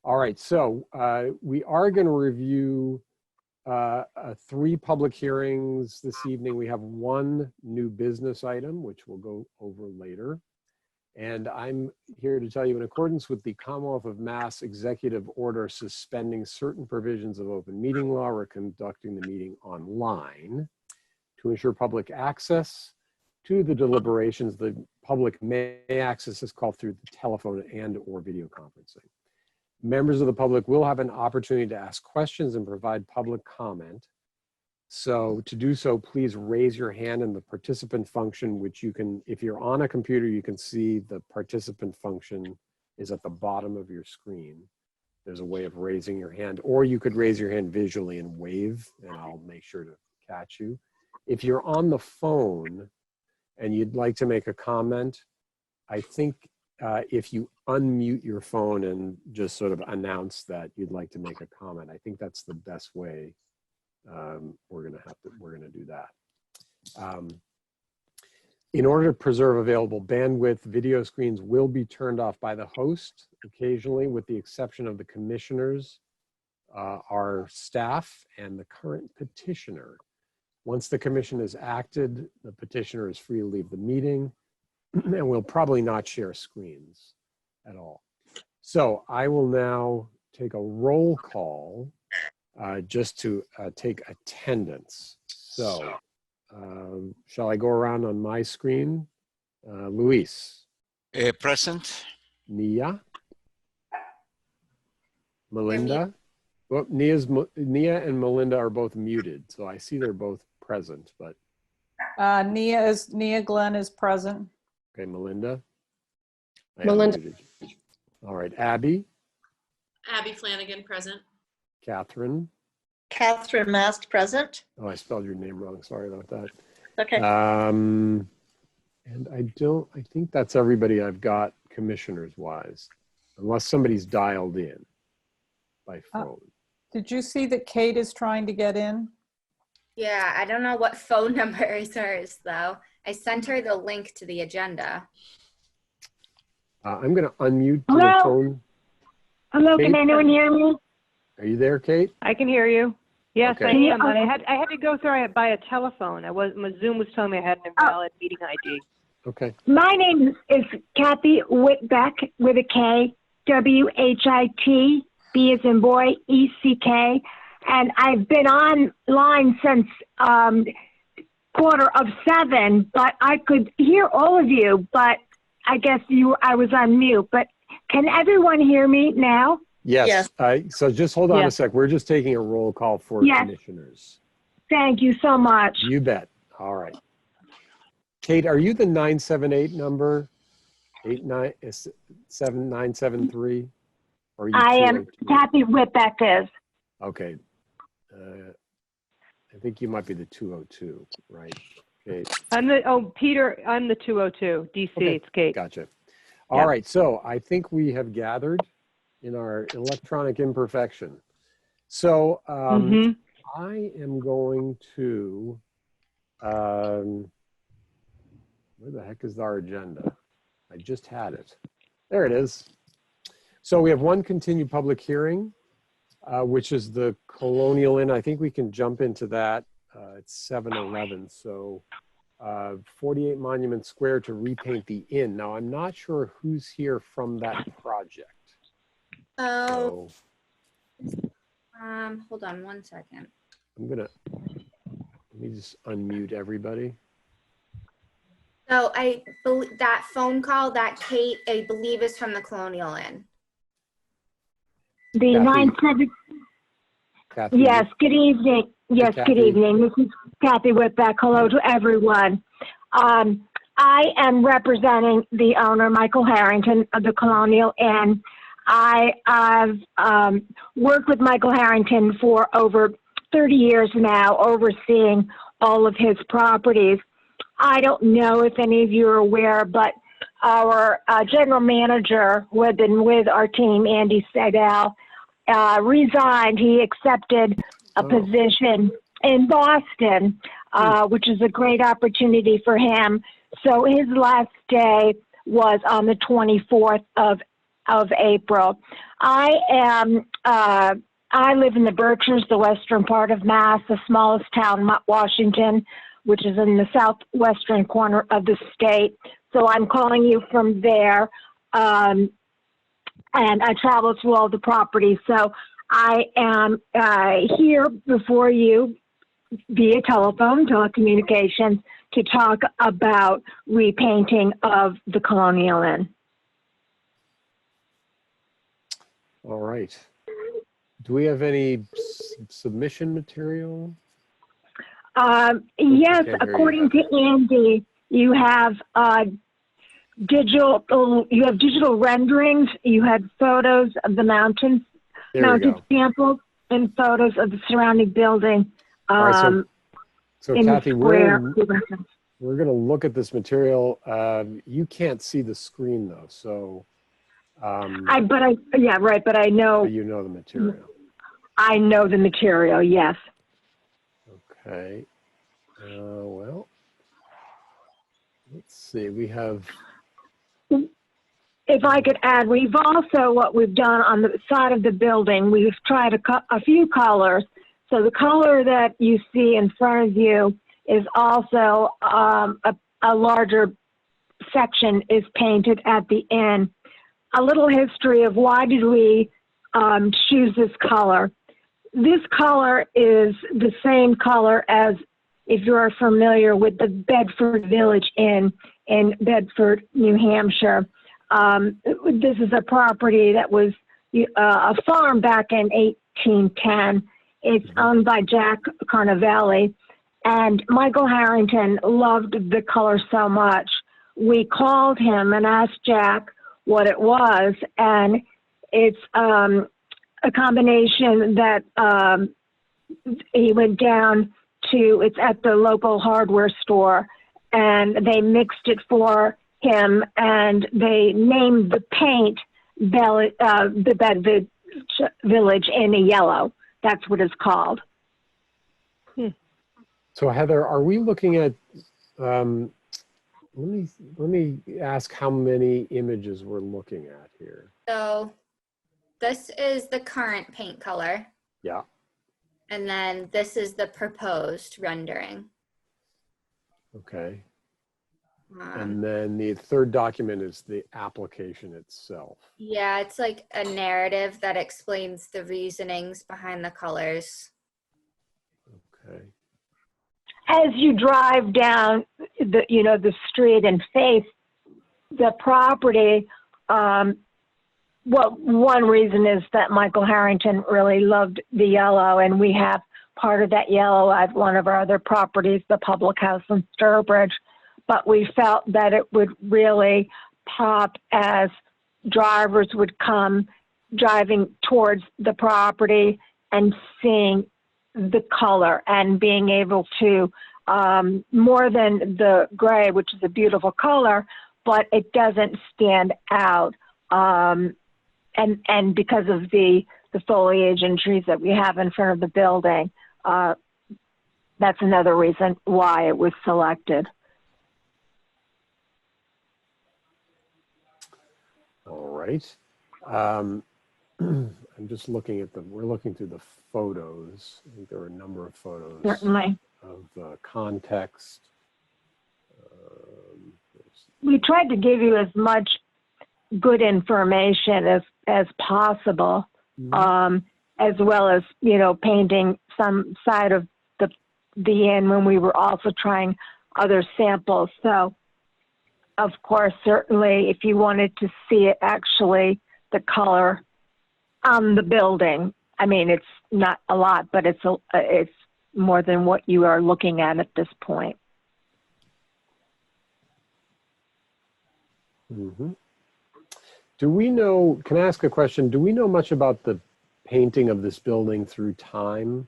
All right, so we are going to review 3 public hearings this evening. We have 1 new business item, which we'll go over later. And I'm here to tell you, in accordance with the Commonwealth of Mass Executive Order suspending certain provisions of open meeting law, we're conducting the meeting online to ensure public access to the deliberations. The public may access this call through the telephone and or video conferencing. Members of the public will have an opportunity to ask questions and provide public comment. So to do so, please raise your hand in the participant function, which you can, if you're on a computer, you can see the participant function is at the bottom of your screen. There's a way of raising your hand, or you could raise your hand visually and wave, and I'll make sure to catch you. If you're on the phone and you'd like to make a comment, I think if you unmute your phone and just sort of announce that you'd like to make a comment, I think that's the best way. We're gonna do that. In order to preserve available bandwidth, video screens will be turned off by the host occasionally, with the exception of the commissioners, our staff, and the current petitioner. Once the commission has acted, the petitioner is free to leave the meeting, and we'll probably not share screens at all. So I will now take a roll call just to take attendance. So shall I go around on my screen? Luis. Present. Nia. Melinda. Well, Nia and Melinda are both muted, so I see they're both present, but. Nia Glenn is present. Okay, Melinda. Melinda. All right, Abby. Abby Flanagan, present. Catherine. Catherine Mast, present. Oh, I spelled your name wrong. Sorry about that. Okay. And I think that's everybody I've got commissioners wise, unless somebody's dialed in by phone. Did you see that Kate is trying to get in? Yeah, I don't know what phone number is hers, though. I sent her the link to the agenda. I'm going to unmute Hello? the phone. Hello, Kate? can anyone hear me? Are you there, Kate? I can hear you. Yes, Okay. I am. And I had to go through it by a telephone. My Zoom was telling me I had an invalid meeting ID. Okay. My name is Kathy Whitbeck with a K, W-H-I-T, B as in boy, E-C-K. And I've been online since 7:15, but I could hear all of you, but I guess I was on mute. But can everyone hear me now? Yes. So just hold on a sec. We're just taking a roll call for commissioners. Thank you so much. You bet. All right. Kate, are you the 978 number? 7973? Or are you I am. 202? Kathy Whitbeck is. Okay. I think you might be the 202, right? Kate. Peter, I'm the 202, DC, Okay. It's Kate. Gotcha. All right, so I think we have gathered in our electronic imperfection. So I am going to, where the heck is our agenda? I just had it. There it is. So we have 1 continued public hearing, which is the Colonial Inn. I think we can jump into that. It's 7:11. So 48 Monument Square to repaint the inn. Now, I'm not sure who's here from that project. Oh. Hold on 1 second. Let me just unmute everybody. So I believe that phone call that Kate, I believe, is from the Colonial Inn. The 97. Kathy. Yes, good evening. Yes, Hey, good Kathy. evening. This is Kathy Whitbeck. Hello to everyone. I am representing the owner, Michael Harrington, of the Colonial Inn. I've worked with Michael Harrington for over 30 years now, overseeing all of his properties. I don't know if any of you are aware, but our general manager, who had been with our team, Andy Seidel, resigned. He accepted a position in Boston, which is a great opportunity for him. So his last day was on the 24th of of April. I live in the Berkshires, the western part of Mass, the smallest town, Washington, which is in the southwestern corner of the state. So I'm calling you from there. And I travel through all the properties. So I am here before you via telecommunications, to talk about repainting of the Colonial Inn. All right. Do we have any submission material? Yes, can't hear you, according to Heather. Andy, you have digital renderings. You had photos of the mountains, There we mounted go. samples, and photos of the surrounding building. All right, so in the Kathy, square. we're going to look at this material. You can't see the screen though, so But I know, you know the material. I know the material. Yes. Okay. Well, let's see. We have. If I could add, what we've done on the side of the building, we've tried a few colors. So the color that you see in front of you is also a larger section is painted at the end. A little history of why did we choose this color. This color is the same color as, if you are familiar with the Bedford Village Inn in Bedford, New Hampshire. This is a property that was a farm back in 1810. It's owned by Jack Carnavelli, and Michael Harrington loved the color so much. We called him and asked Jack what it was, and it's a combination that he went down to, it's at the local hardware store, and they mixed it for him, and they named the paint the Bedford Village in a yellow. That's what it's called. So Heather, are we looking at? Let me ask how many images we're looking at here. So this is the current paint color. Yeah. And then this is the proposed rendering. Okay. Um, And then the third document is the application itself. yeah, it's like a narrative that explains the reasonings behind the colors. Okay. As you drive down the street and face the property, one reason is that Michael Harrington really loved the yellow, and we have part of that yellow at one of our other properties, the Public House in Sturbridge. But we felt that it would really pop as drivers would come driving towards the property and seeing the color and being able to, more than the gray, which is a beautiful color, but it doesn't stand out. And because of the foliage and trees that we have in front of the building, that's another reason why it was selected. All right. I'm just looking at we're looking through the photos. I think there are a number of photos Certainly. of context. We tried to give you as much good information as possible, as well as, painting some side of the inn when we were also trying other samples. So, of course, certainly if you wanted to see it actually, the color on the building, I mean, it's not a lot, but it's more than what you are looking at this point. Mm-hmm. Do we know, can I ask a question? Do we know much about the painting of this building through time?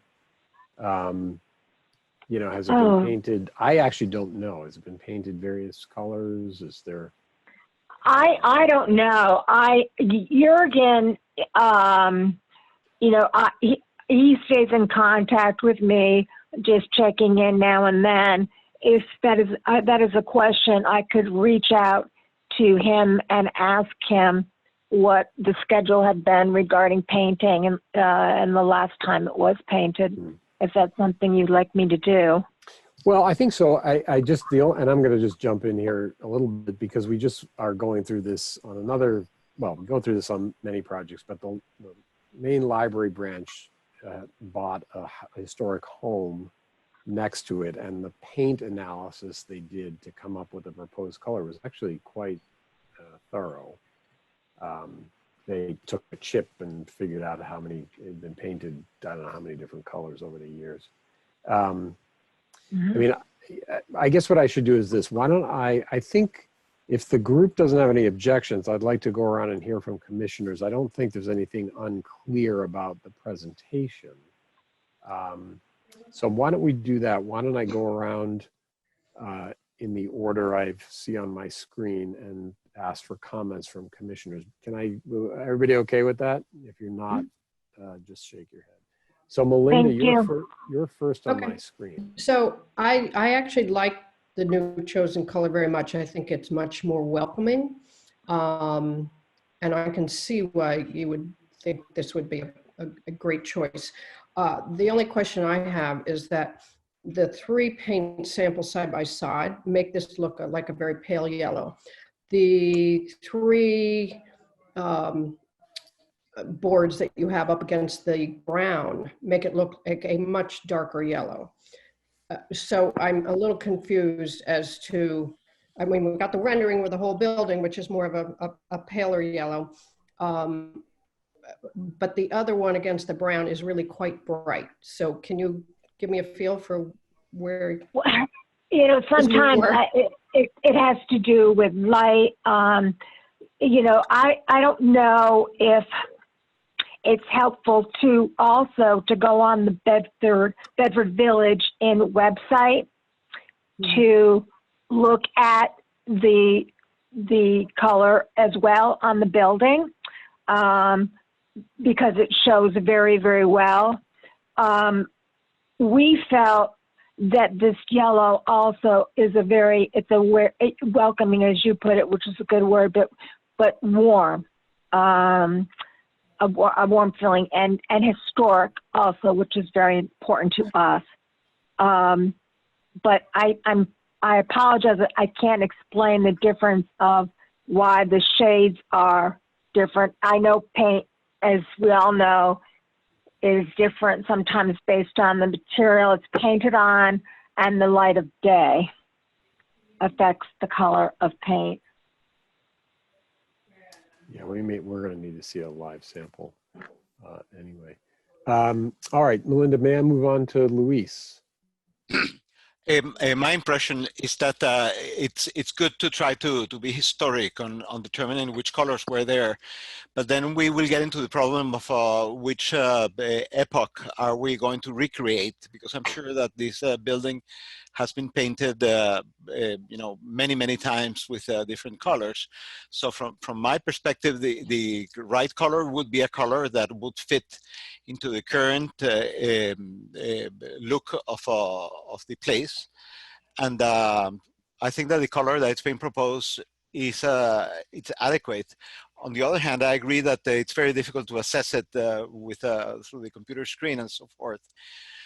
Has it been painted? I actually don't know. Has it been painted various colors? Is there? I don't know. Jurgen, he stays in contact with me, just checking in now and then. If that is a question, I could reach out to him and ask him what the schedule had been regarding painting and the last time it was painted, if that's something you'd like me to do. Well, I think so. I just, and I'm going to just jump in here a little bit because we just are going through this on another, well, we go through this on many projects, but the main library branch bought a historic home next to it, and the paint analysis they did to come up with the proposed color was actually quite thorough. They took a chip and figured out how many had been painted, I don't know how many different colors over the years. I mean, I guess what I should do is this. Why don't I think if the group doesn't have any objections, I'd like to go around and hear from commissioners. I don't think there's anything unclear about the presentation. So why don't we do that? Why don't I go around in the order I see on my screen and ask for comments from commissioners. Everybody okay with that? If you're not, just shake your head. So Melinda, you're first on my screen. So I actually like the new chosen color very much. I think it's much more welcoming. And I can see why you would think this would be a great choice. The only question I have is that the 3 paint samples side by side make this look like a very pale yellow. The 3 boards that you have up against the brown make it look like a much darker yellow. So I'm a little confused as to, I mean, we've got the rendering with the whole building, which is more of a paler yellow. But the other one against the brown is really quite bright. So can you give me a feel for where? Well, you know, sometimes it has to do with light. You know, I don't know if it's helpful to also to go on the Bedford Village Inn website to look at the color as well on the building, because it shows very, very well. We felt that this yellow also is it's welcoming, as you put it, which is a good word, but warm. A warm feeling and historic also, which is very important to us. But I apologize that I can't explain the difference of why the shades are different. I know paint, as we all know, is different sometimes based on the material it's painted on, and the light of day affects the color of paint. Yeah, we're going to need to see a live sample anyway. All right, Melinda, may I move on to Luis? My impression is that it's good to try to be historic on determining which colors were there, but then we will get into the problem of which epoch are we going to recreate, because I'm sure that this building has been painted, you know, many times with different colors. So from my perspective, the right color would be a color that would fit into the current look of the place. And I think that the color that's being proposed is it's adequate. On the other hand, I agree that it's very difficult to assess it with through the computer screen and so forth.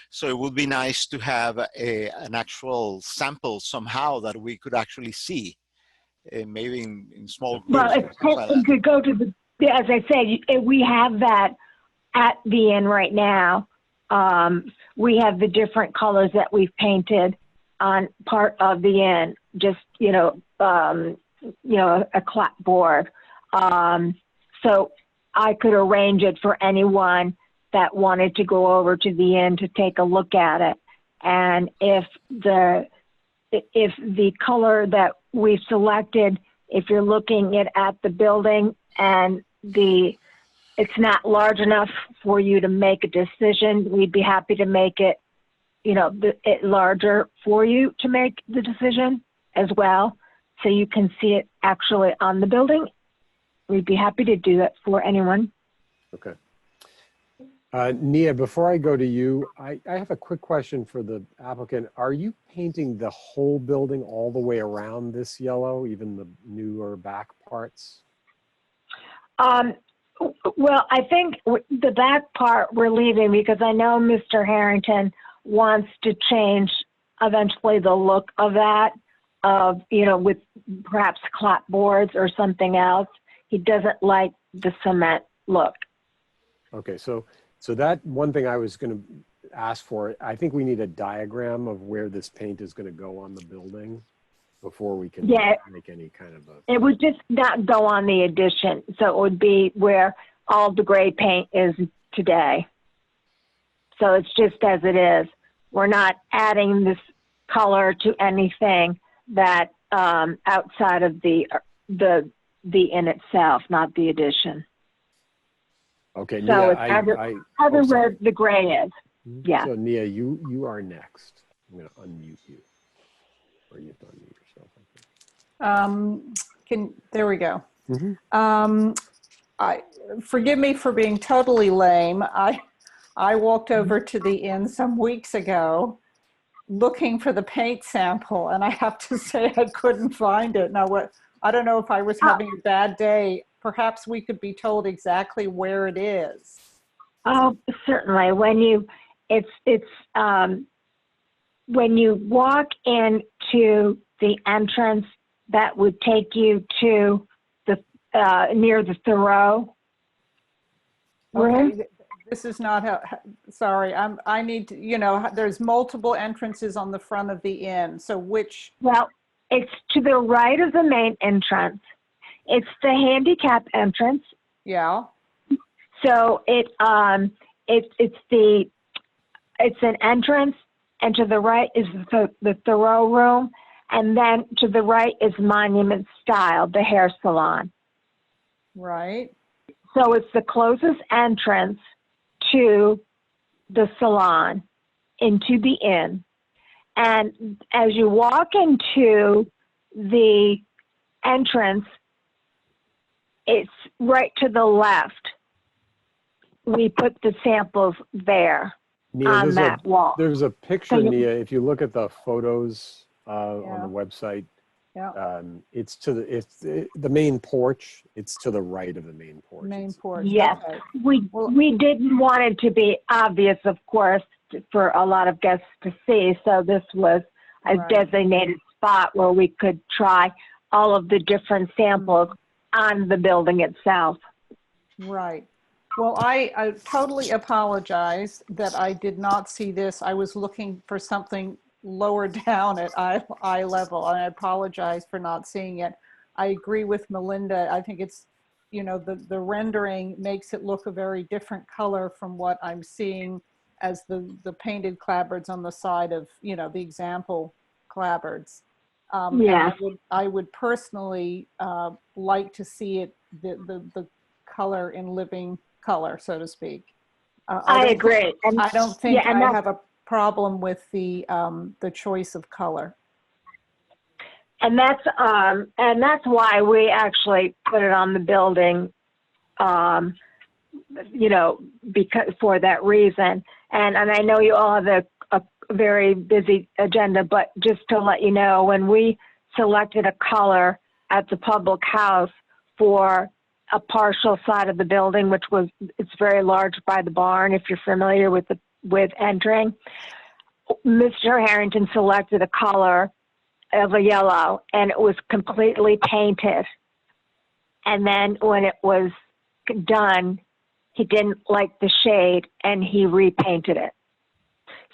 So it would be nice to have an actual sample somehow that we could actually see, maybe in small groups. Well, to go to the, as I said, we have that at the inn right now. We have the different colors that we've painted on part of the inn, just, a clapboard. So I could arrange it for anyone that wanted to go over to the inn to take a look at it. And if the color that we selected, if you're looking at the building and it's not large enough for you to make a decision, we'd be happy to make it, it larger for you to make the decision as well, so you can see it actually on the building. We'd be happy to do that for anyone. Okay. Nia, before I go to you, I have a quick question for the applicant. Are you painting the whole building all the way around this yellow, even the newer back parts? Well, I think the back part we're leaving because I know Mr. Harrington wants to change eventually the look of that, with perhaps clapboards or something else. He doesn't like the cement look. Okay, so that one thing I was going to ask for, I think we need a diagram of where this paint is going to go on the building before we can make any kind of a. It would just not go on the addition, so it would be where all the gray paint is today. So it's just as it is. We're not adding this color to anything that outside of the inn itself, not the addition. Okay, So Nia, it's everywhere the gray is. Yeah. So Nia, you are next. I'm going to unmute you, or you have to unmute yourself. There we go. Mm-hmm. Forgive me for being totally lame. I walked over to the inn some weeks ago looking for the paint sample, and I have to say I couldn't find it. Now, I don't know if I was having a bad day. Perhaps we could be told exactly where it is. Oh, certainly. When you walk into the entrance, that would take you to the near the Thoreau room. Okay, this is not how. Sorry, I need to. There's multiple entrances on the front of the inn. So which? Well, it's to the right of the main entrance. It's the handicap entrance. Yeah. So it's an entrance, and to the right is the Thoreau room, and then to the right is Monument Style, the hair salon. Right. So it's the closest entrance to the salon into the inn. And as you walk into the entrance, it's right to the left. We put the samples there on that wall. There's a picture, So Nia, if you look at the photos on the website, it's the main porch. It's to the right of the main porch. Main porch. Yes. Okay. We didn't want it to be obvious, of course, for a lot of guests to see. So this was a designated spot where we could try all of the different samples on the building itself. Right. Well, I totally apologize that I did not see this. I was looking for something lower down at eye level, and I apologize for not seeing it. I agree with Melinda. I think it's, the rendering makes it look a very different color from what I'm seeing as the painted clapboards on the side of, the example clapboards. Yeah. I would personally like to see it, the color in living color, so to speak. I agree. And I don't think I have a problem with the choice of color. And that's why we actually put it on the building, because for that reason. And I know you all have a very busy agenda, but just to let you know, when we selected a color at the public house for a partial side of the building, it's very large by the barn, if you're familiar with entering, Mr. Harrington selected a color of a yellow, and it was completely painted. And then when it was done, he didn't like the shade, and he repainted it.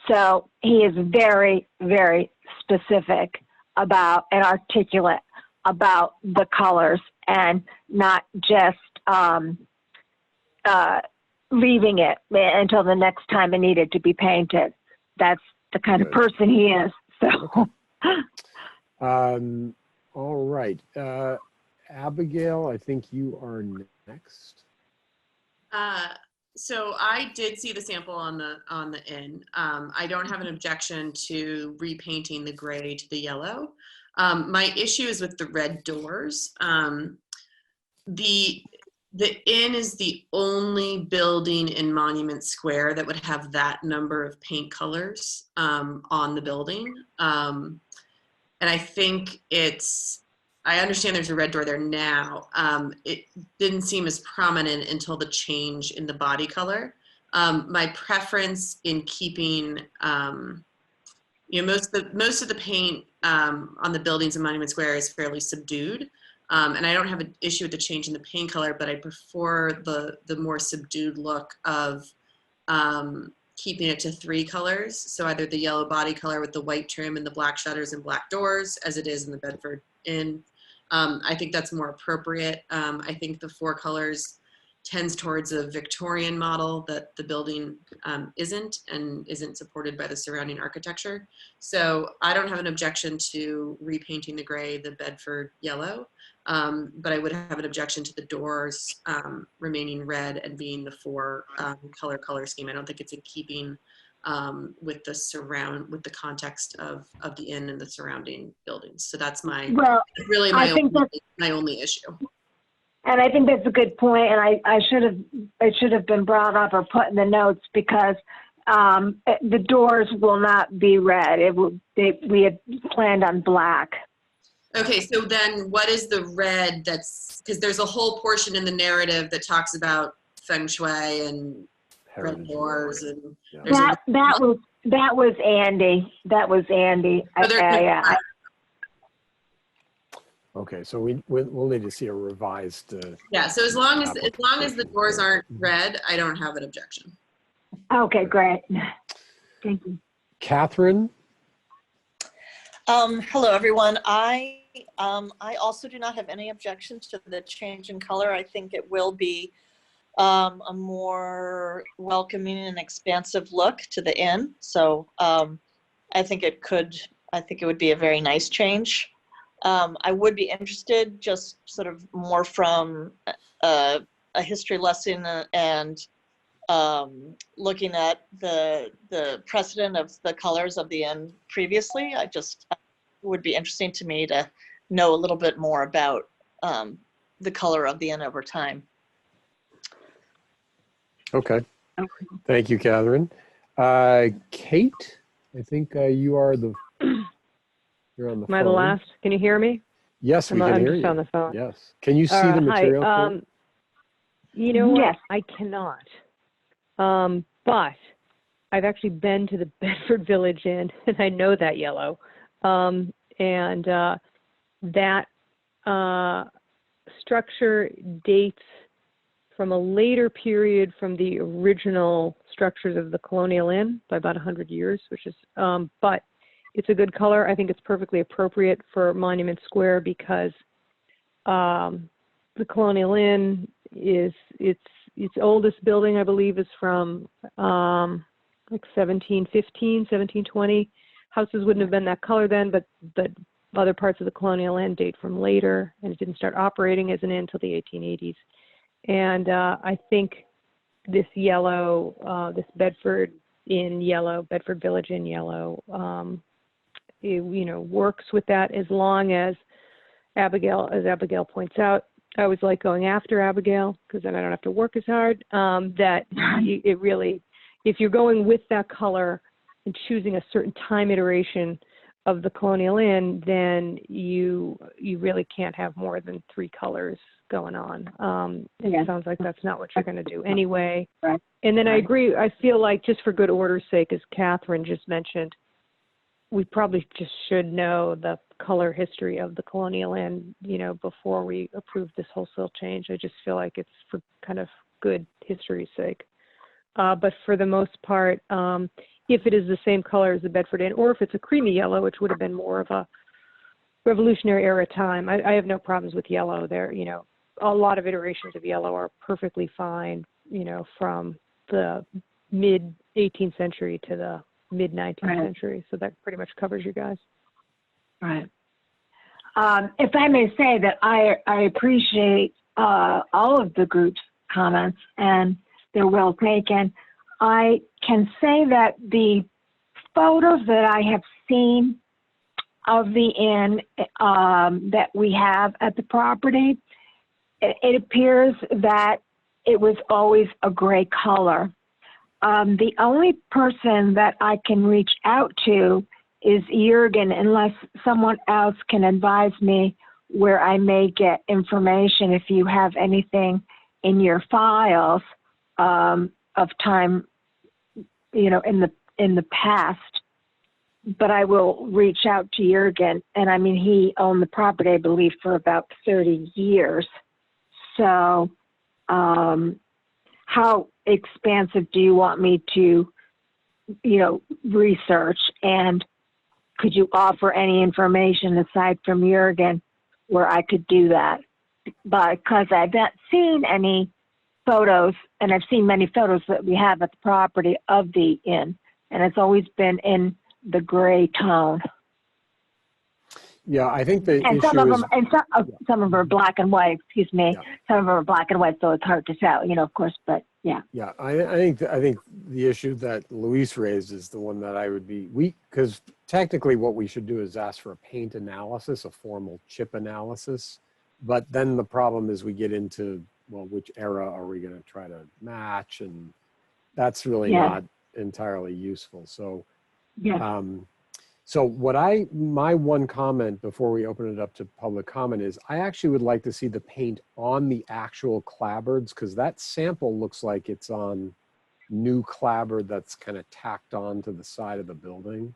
So he is very, very specific about and articulate about the colors, and not just leaving it until the next time it needed to be painted. That's the kind of person he is. So, all right, Abigail, I think you are next. So I did see the sample on the inn. I don't have an objection to repainting the gray to the yellow. My issue is with the red doors. The inn is the only building in Monument Square that would have that number of paint colors on the building. And I think it's I understand there's a red door there now. It didn't seem as prominent until the change in the body color. My preference in keeping, most of the paint on the buildings in Monument Square is fairly subdued. And I don't have an issue with the change in the paint color, but I prefer the more subdued look of keeping it to 3 colors. So either the yellow body color with the white trim and the black shutters and black doors, as it is in the Bedford Inn. I think that's more appropriate. I think the 4 colors tends towards a Victorian model that the building isn't, and isn't supported by the surrounding architecture. So I don't have an objection to repainting the gray, the Bedford yellow, but I would have an objection to the doors remaining red and being the 4 color scheme. I don't think it's in keeping with the context of the inn and the surrounding buildings. So that's my really my only issue. And I think that's a good point, and it should have been brought up or put in the notes, because the doors will not be red. We had planned on black. Okay, so then what is the red because there's a whole portion in the narrative that talks about feng shui and red doors and that was Andy. That was Andy. Okay, so we'll need to see a revised. Yeah, so as long as the doors aren't red, I don't have an objection. Okay, great. Thank you. Catherine? Hello, everyone. I also do not have any objections to the change in color. I think it will be a more welcoming and expansive look to the inn. So I think it would be a very nice change. I would be interested, just sort of more from a history lesson and looking at the precedent of the colors of the inn previously. It would be interesting to me to know a little bit more about the color of the inn over time. Okay. Thank you, Catherine. Kate, I think you are you're on the phone. Am I the last? Can you hear me? Yes, we can hear you. I'm just on the phone. Yes. Can you see the material? Hi. You know what? Yes. I cannot. But I've actually been to the Bedford Village Inn, and I know that yellow. And that structure dates from a later period from the original structures of the Colonial Inn by about 100 years, which is, but it's a good color. I think it's perfectly appropriate for Monument Square because the Colonial Inn is its oldest building, I believe, is from like 1715, 1720. Houses wouldn't have been that color then, but other parts of the Colonial Inn date from later, and it didn't start operating as an inn until the 1880s. And I think this yellow, this Bedford Village Inn yellow, works with that, as long as Abigail points out. I always like going after Abigail because then I don't have to work as hard. It really, if you're going with that color and choosing a certain time iteration of the Colonial Inn, then you really can't have more than 3 colors going on. It sounds like that's not what you're going to do anyway. Right. And then I agree. I feel like, just for good order's sake, as Catherine just mentioned, we probably just should know the color history of the Colonial Inn, before we approve this wholesale change. I just feel like it's for kind of good history's sake. But for the most part, if it is the same color as the Bedford Inn, or if it's a creamy yellow, which would have been more of a Revolutionary era time, I have no problems with yellow. There, a lot of iterations of yellow are perfectly fine, from the mid 18th century to the mid 19th century. So that pretty much covers you guys. Right. If I may say that I appreciate all of the group's comments, and they're well taken. I can say that the photos that I have seen of the inn that we have at the property, it appears that it was always a gray color. The only person that I can reach out to is Jürgen, unless someone else can advise me where I may get information if you have anything in your files of time, you know, in the past. But I will reach out to Jurgen, and I mean, he owned the property, I believe, for about 30 years. So, how expansive do you want me to, you know, research? And could you offer any information aside from Jurgen where I could do that? Because I've not seen any photos, and I've seen many photos that we have at the property of the inn, and it's always been in the gray tone. Yeah, I think the And issue some of is, them, and some of them are black and white. Excuse me. Yeah. Some of them are black and white, so it's hard to tell, you know, of course. But yeah. yeah, I think the issue that Luis raised is the one that I would be because technically what we should do is ask for a paint analysis, a formal chip analysis. But then the problem is we get into, well, which era are we going to try to match, and that's really not entirely useful. So. Yeah. So my one comment before we open it up to public comment is I actually would like to see the paint on the actual clapboards, because that sample looks like it's on new clapboard that's kind of tacked on to the side of the building.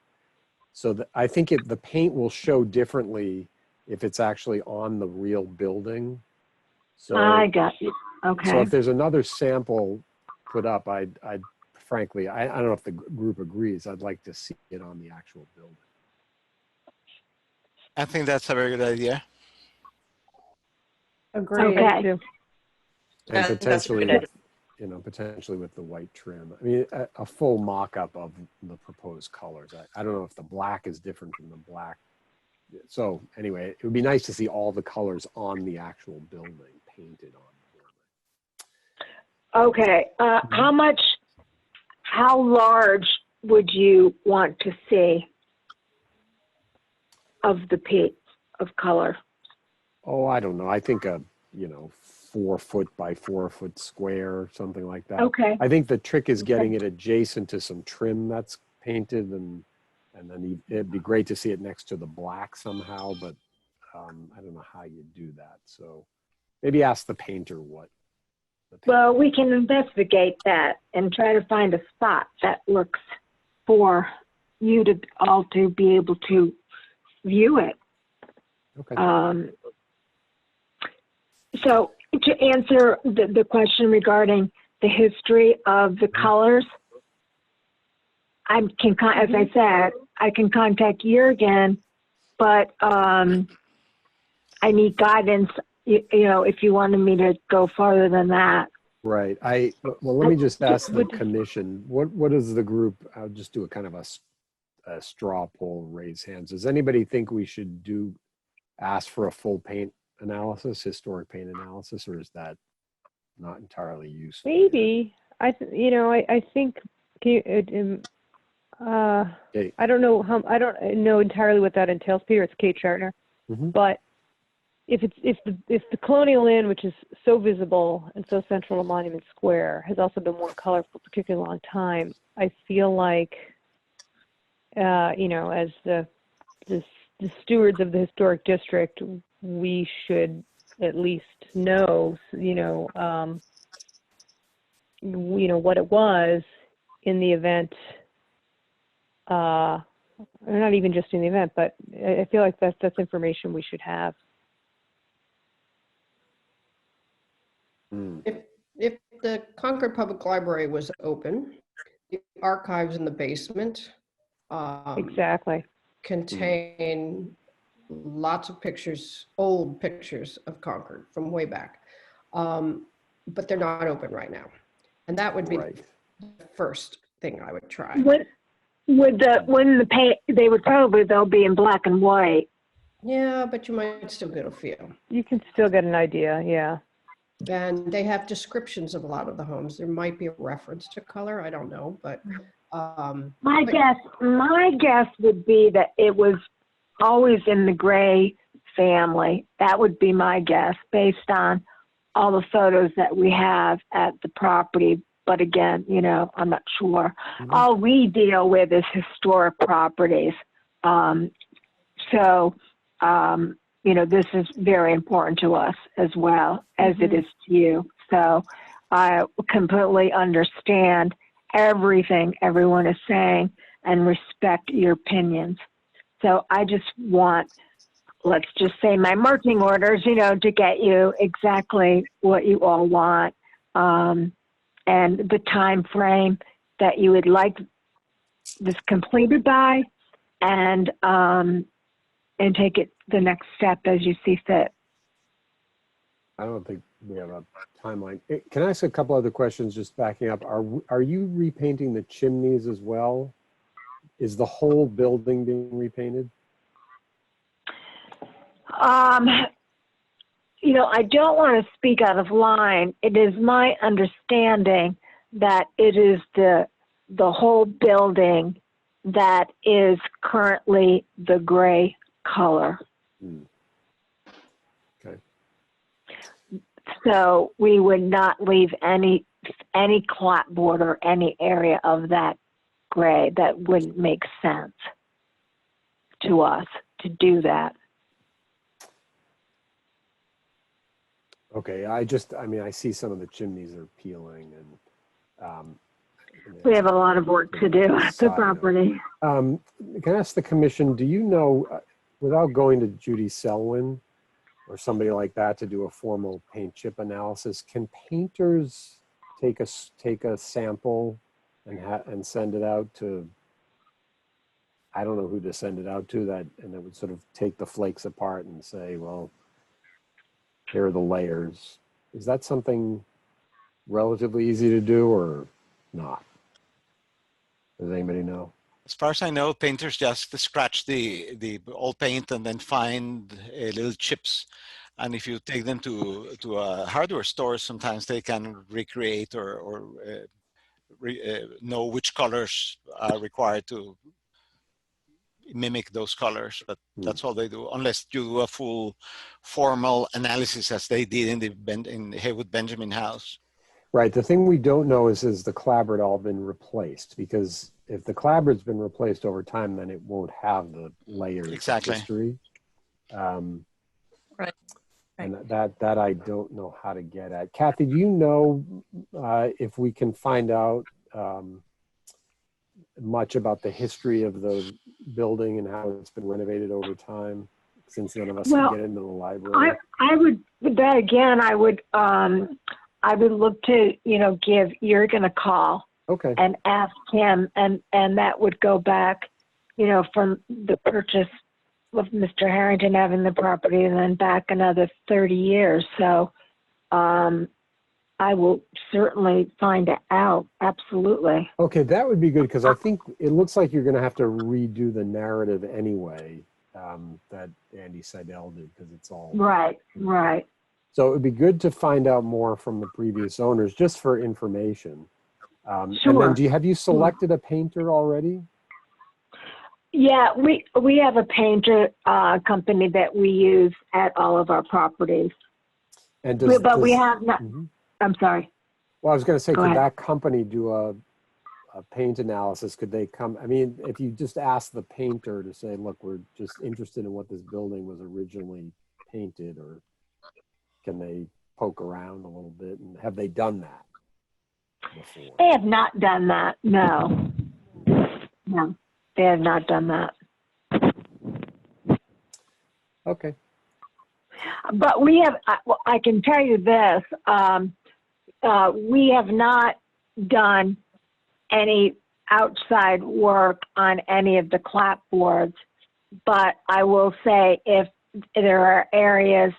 So I think the paint will show differently if it's actually on the real building. So I got you. Okay. So if there's another sample put up, I'd frankly, I don't know if the group agrees. I'd like to see it on the actual building. I think that's a very good idea. Agreed. Okay. And That's a potentially, good idea. potentially with the white trim. I mean, a full mock-up of the proposed colors. I don't know if the black is different from the black. So anyway, it would be nice to see all the colors on the actual building, painted on the building. Okay. How large would you want to see of the paint of color? Oh, I don't know. I think 4 foot by 4 foot square, something like that. Okay. I think the trick is getting it adjacent to some trim that's painted, and then it'd be great to see it next to the black somehow, but I don't know how you do that. So maybe ask the painter what. Well, we can investigate that and try to find a spot that works for you to all to be able to view it. Okay. So to answer the question regarding the history of the colors, as I said, I can contact Jurgen, but I need guidance, you know, if you wanted me to go farther than that. Right. Well, let me just ask the commission, what is the group? I'll just do a kind of a straw poll, raise hands. Does anybody think we should ask for a full paint analysis, historic paint analysis, or is that not entirely useful? Maybe. I think, I don't know entirely what that entails, Peter. It's Kate Shartner. Mm-hmm. But if the Colonial Inn, which is so visible and so central to Monument Square, has also been more colorful for a particularly long time, I feel like, as the stewards of the historic district, we should at least know, what it was in the event. Or not even just in the event, but I feel like that's information we should have. If the Concord Public Library was open, the archives in the basement Exactly. contain lots of pictures, old pictures of Concord from way back. But they're not open right now. And that would be Right. the first thing I would try. When the paint, they'll be in black and white. Yeah, but you might still get a feel. You can still get an idea, yeah. And they have descriptions of a lot of the homes. There might be a reference to color, I don't know, but. My guess would be that it was always in the gray family. That would be my guess based on all the photos that we have at the property. But again, I'm not sure. Mm-hmm. All we deal with is historic properties. this is very important to us as well as it is to you. So I completely understand everything everyone is saying and respect your opinions. So I just want, let's just say, my marching orders, to get you exactly what you all want, and the time frame that you would like this completed by, and take it the next step as you see fit. I don't think we have a timeline. Can I ask a couple other questions just backing up? Are you repainting the chimneys as well? Is the whole building being repainted? I don't want to speak out of line. It is my understanding that it is the whole building that is currently the gray color. Okay. So we would not leave any clapboard or any area of that gray. That wouldn't make sense to us to do that. Okay, I see some of the chimneys are peeling, and We have a lot of work to do at the property. Can I ask the commission, do you know, without going to Judy Selwyn or somebody like that to do a formal paint chip analysis, can painters take a sample and send it out to, I don't know who to send it out to, and it would sort of take the flakes apart and say, well, here are the layers. Is that something relatively easy to do or not? Does anybody know? As far as I know, painters just scratch the old paint and then find little chips. And if you take them to a hardware store, sometimes they can recreate or know which colors are required to mimic those colors. But that's all they do, unless you do a full formal analysis as they did in the Haywood Benjamin house. Right. The thing we don't know is the clapboard all been replaced? Because if the clapboard's been replaced over time, then it won't have the layers Exactly. of history. Right. And that I don't know how to get at. Kathy, do you know if we can find out much about the history of the building and how it's been renovated over time, since none of us can get into the library? I would look to, give Jurgen a call. Okay. And ask him, and that would go back, from the purchase of Mr. Harrington having the property, and then back another 30 years. So I will certainly find it out. Absolutely. Okay, that would be good, because I think it looks like you're going to have to redo the narrative anyway that Andy Seidel did, because it's all right. So it would be good to find out more from the previous owners, just for information. Sure. And then have you selected a painter already? Yeah, we have a painter company that we use at all of our properties. And we have not. I'm sorry. Well, I was going to say, Go could ahead. that company do a paint analysis? Could they come? I mean, if you just ask the painter to say, look, we're just interested in what this building was originally painted, or can they poke around a little bit? And have they done that before? They have not done that. No, they have not done that. Okay. But we have, I can tell you this, we have not done any outside work on any of the clapboards, but I will say if there are areas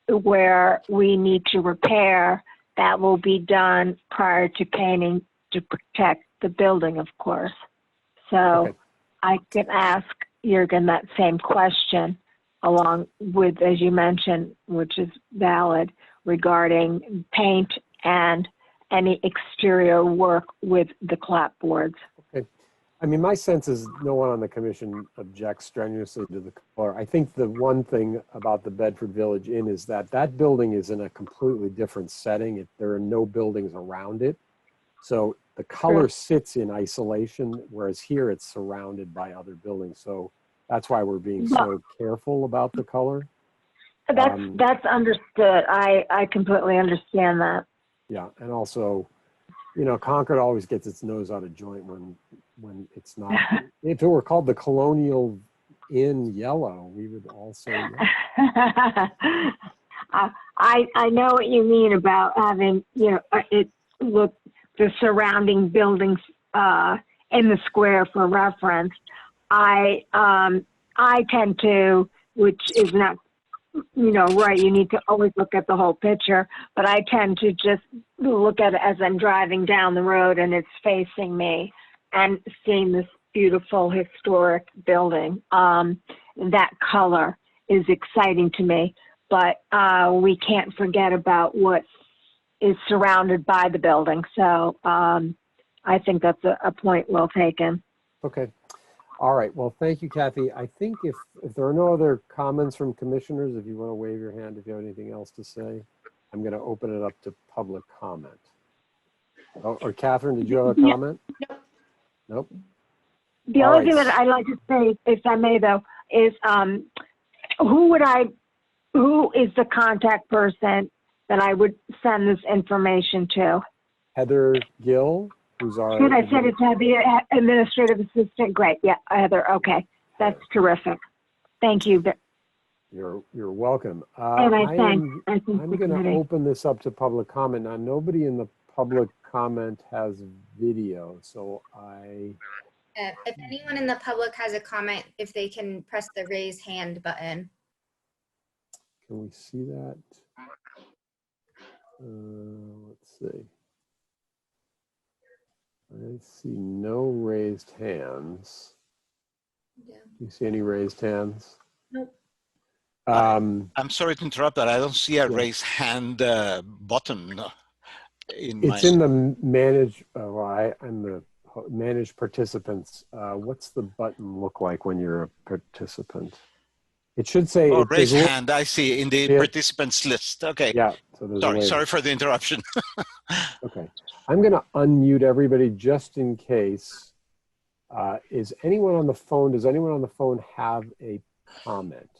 where we need to repair, that will be done prior to painting to protect the building, of course. So Okay. I can ask Jurgen that same question, along with, as you mentioned, which is valid, regarding paint and any exterior work with the clapboards. Okay. I mean, my sense is no one on the commission objects strenuously to the color. I think the one thing about the Bedford Village Inn is that that building is in a completely different setting. There are no buildings around it. So the color sits in isolation, whereas here it's surrounded by other buildings. So that's why we're being so careful about the color. That's understood. I completely understand that. Yeah, and also, Concord always gets its nose out of joint when it's not. If it were called the Colonial Inn Yellow, we would all say yes. I know what you mean about having, look the surrounding buildings in the square for reference. I tend to, which is not, right. You need to always look at the whole picture, but I tend to just look at it as I'm driving down the road and it's facing me and seeing this beautiful historic building. That color is exciting to me, but we can't forget about what is surrounded by the building. So I think that's a point well taken. Okay. All right. Well, thank you, Kathy. I think if there are no other comments from commissioners, if you want to wave your hand, if you have anything else to say, I'm going to open it up to public comment. Oh, or Catherine, did you have a comment? Nope. The only thing that I'd like to say, if I may though, is who is the contact person that I would send this information to? Heather Gill, who's our. Should I send it to the administrative assistant? Great. Yeah, Heather. Okay. That's terrific. Thank you. You're welcome. And I'm going to open this up to public comment. Now, nobody in the public comment has video, so if anyone in the public has a comment, if they can press the raise hand button. Can we see that? Let's see. I see no raised hands. Yeah. Do you see any raised hands? Nope. I'm sorry to interrupt, but I don't see a Yeah. raise hand button It's in the manage. I'm the manage participants. What's the button look like when you're a participant? It should say. Oh, raise hand. I see in the participants list. Okay. Yeah. So sorry for the interruption. Okay. I'm going to unmute everybody just in case. Is anyone on the phone? Does anyone on the phone have a comment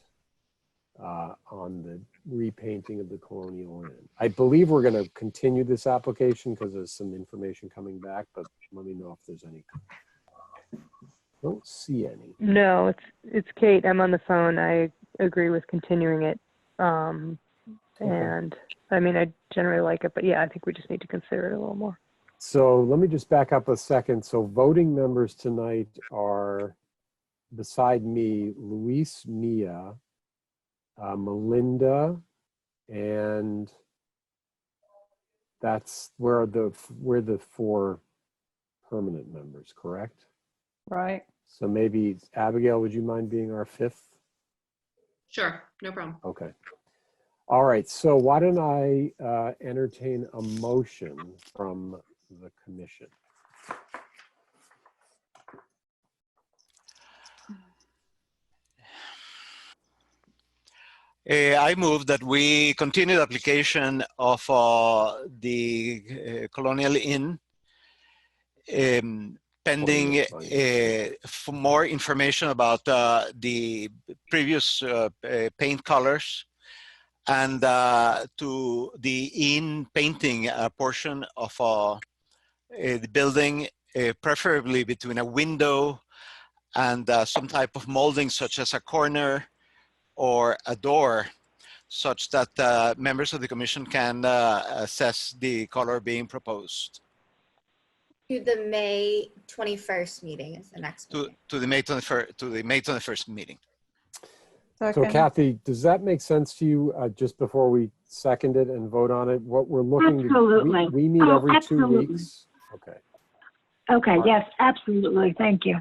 on the repainting of the Colonial Inn? I believe we're going to continue this application because there's some information coming back, but let me know if there's any. Don't see any. No, it's Kate. I'm on the phone. I agree with continuing it. And I mean, I generally like it, but yeah, I think we just need to consider it a little more. So let me just back up a second. So voting members tonight are, beside me, Luis, Mia, Melinda, and we're the 4 permanent members, correct? Right. So maybe Abigail, would you mind being our 5th? Sure, no problem. Okay. All right. So why don't I entertain a motion from the commission? I move that we continue the application of the Colonial Inn pending for more information about the previous paint colors and to the inn painting portion of the building, preferably between a window and some type of molding such as a corner or a door, such that members of the commission can assess the color being proposed. To the May 21st meeting is the next meeting. To the May 21st meeting. So Kathy, does that make sense to you just before we second it and vote on it? What we're looking absolutely. We meet every absolutely. 2 weeks. Okay. Okay, yes, absolutely. Thank you.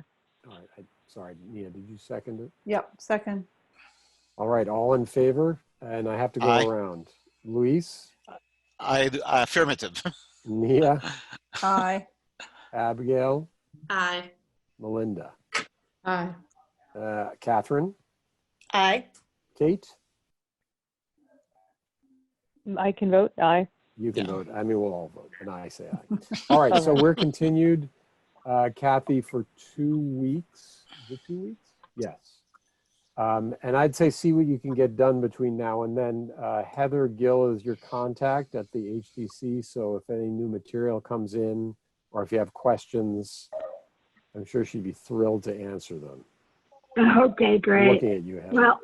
All right. Sorry, Nia, did you second it? Yep, second. All right, all in favor? And I have to go around. Luis? Affirmative. Nia? Aye. Abigail? Aye. Melinda? Aye. Catherine? Aye. Kate? I can vote aye. You can vote. I mean, we'll all vote, and I say aye. All right, so we're continued, Kathy, for 2 weeks. Is it 2 weeks? Yes. And I'd say see what you can get done between now and then. Heather Gill is your contact at the HDC. So if any new material comes in or if you have questions, I'm sure she'd be thrilled to answer them. Okay, great. Looking at you, Heather. Well,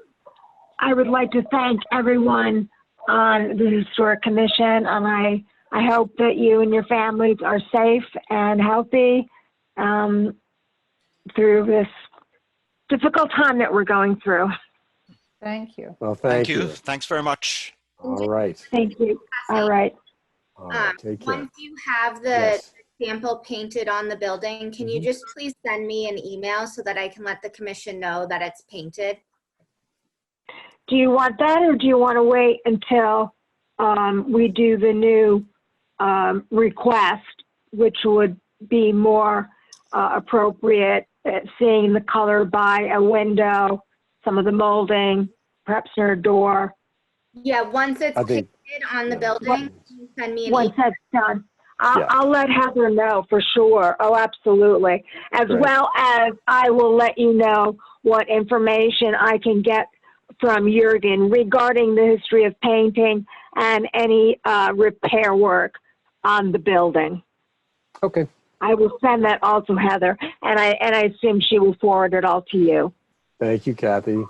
I would like to thank everyone on the Historic Commission, and I hope that you and your families are safe and healthy through this difficult time that we're going through. Thank you. Well, Thank thank you. you. Thanks very much. All right. Thank you. All right. All right. Take care. Once you have the Yes. sample painted on the building, can you Mhm. just please send me an email so that I can let the commission know that it's painted? Do you want that, or do you want to wait until we do the new request, which would be more appropriate at seeing the color by a window, some of the molding, perhaps near a door? Yeah, once it's I think- painted on the yeah. building, send me an Once email. that's done, Yeah. I'll let Heather know for sure. Oh, absolutely. As Great. well as I will let you know what information I can get from Jurgen regarding the history of painting and any repair work on the building. Okay. I will send that all to Heather, and I assume she will forward it all to you. Thank you, Kathy.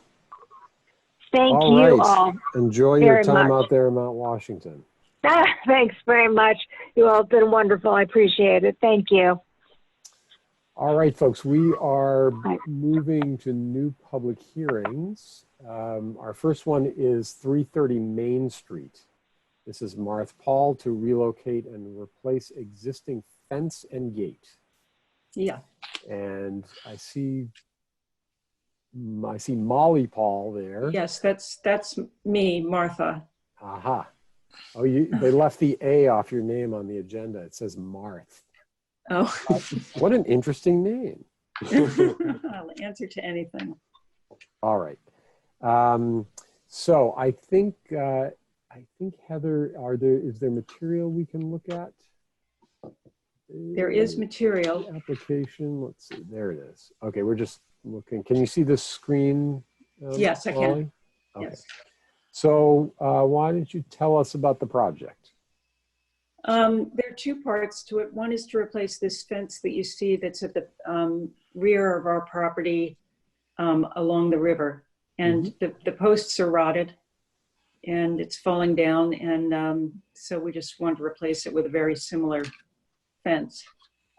Thank All you right. all. Enjoy your very time much. out there in Mount Washington. Thanks very much. You all have been wonderful. I appreciate it. Thank you. All right, folks, we are Right. moving to new public hearings. Our first one is 330 Main Street. This is Marth Paul to relocate and replace existing fence and gate. Yeah, And I see Molly Paul there. yes, that's me, Martha. Aha. Oh, they left the A off your name on the agenda. It says Marth. Oh, What an interesting name. I'll answer to anything. All right. So I think Heather, is there material we can look at? There is material. The application. Let's see. There it is. Okay, we're just looking. Can you see the screen? Yes, I can. Molly? Okay. Yes. So why don't you tell us about the project? There are two parts to it. One is to replace this fence that you see that's at the rear of our property along the river. And the posts are rotted and it's falling down. And so we just wanted to replace it with a very similar fence.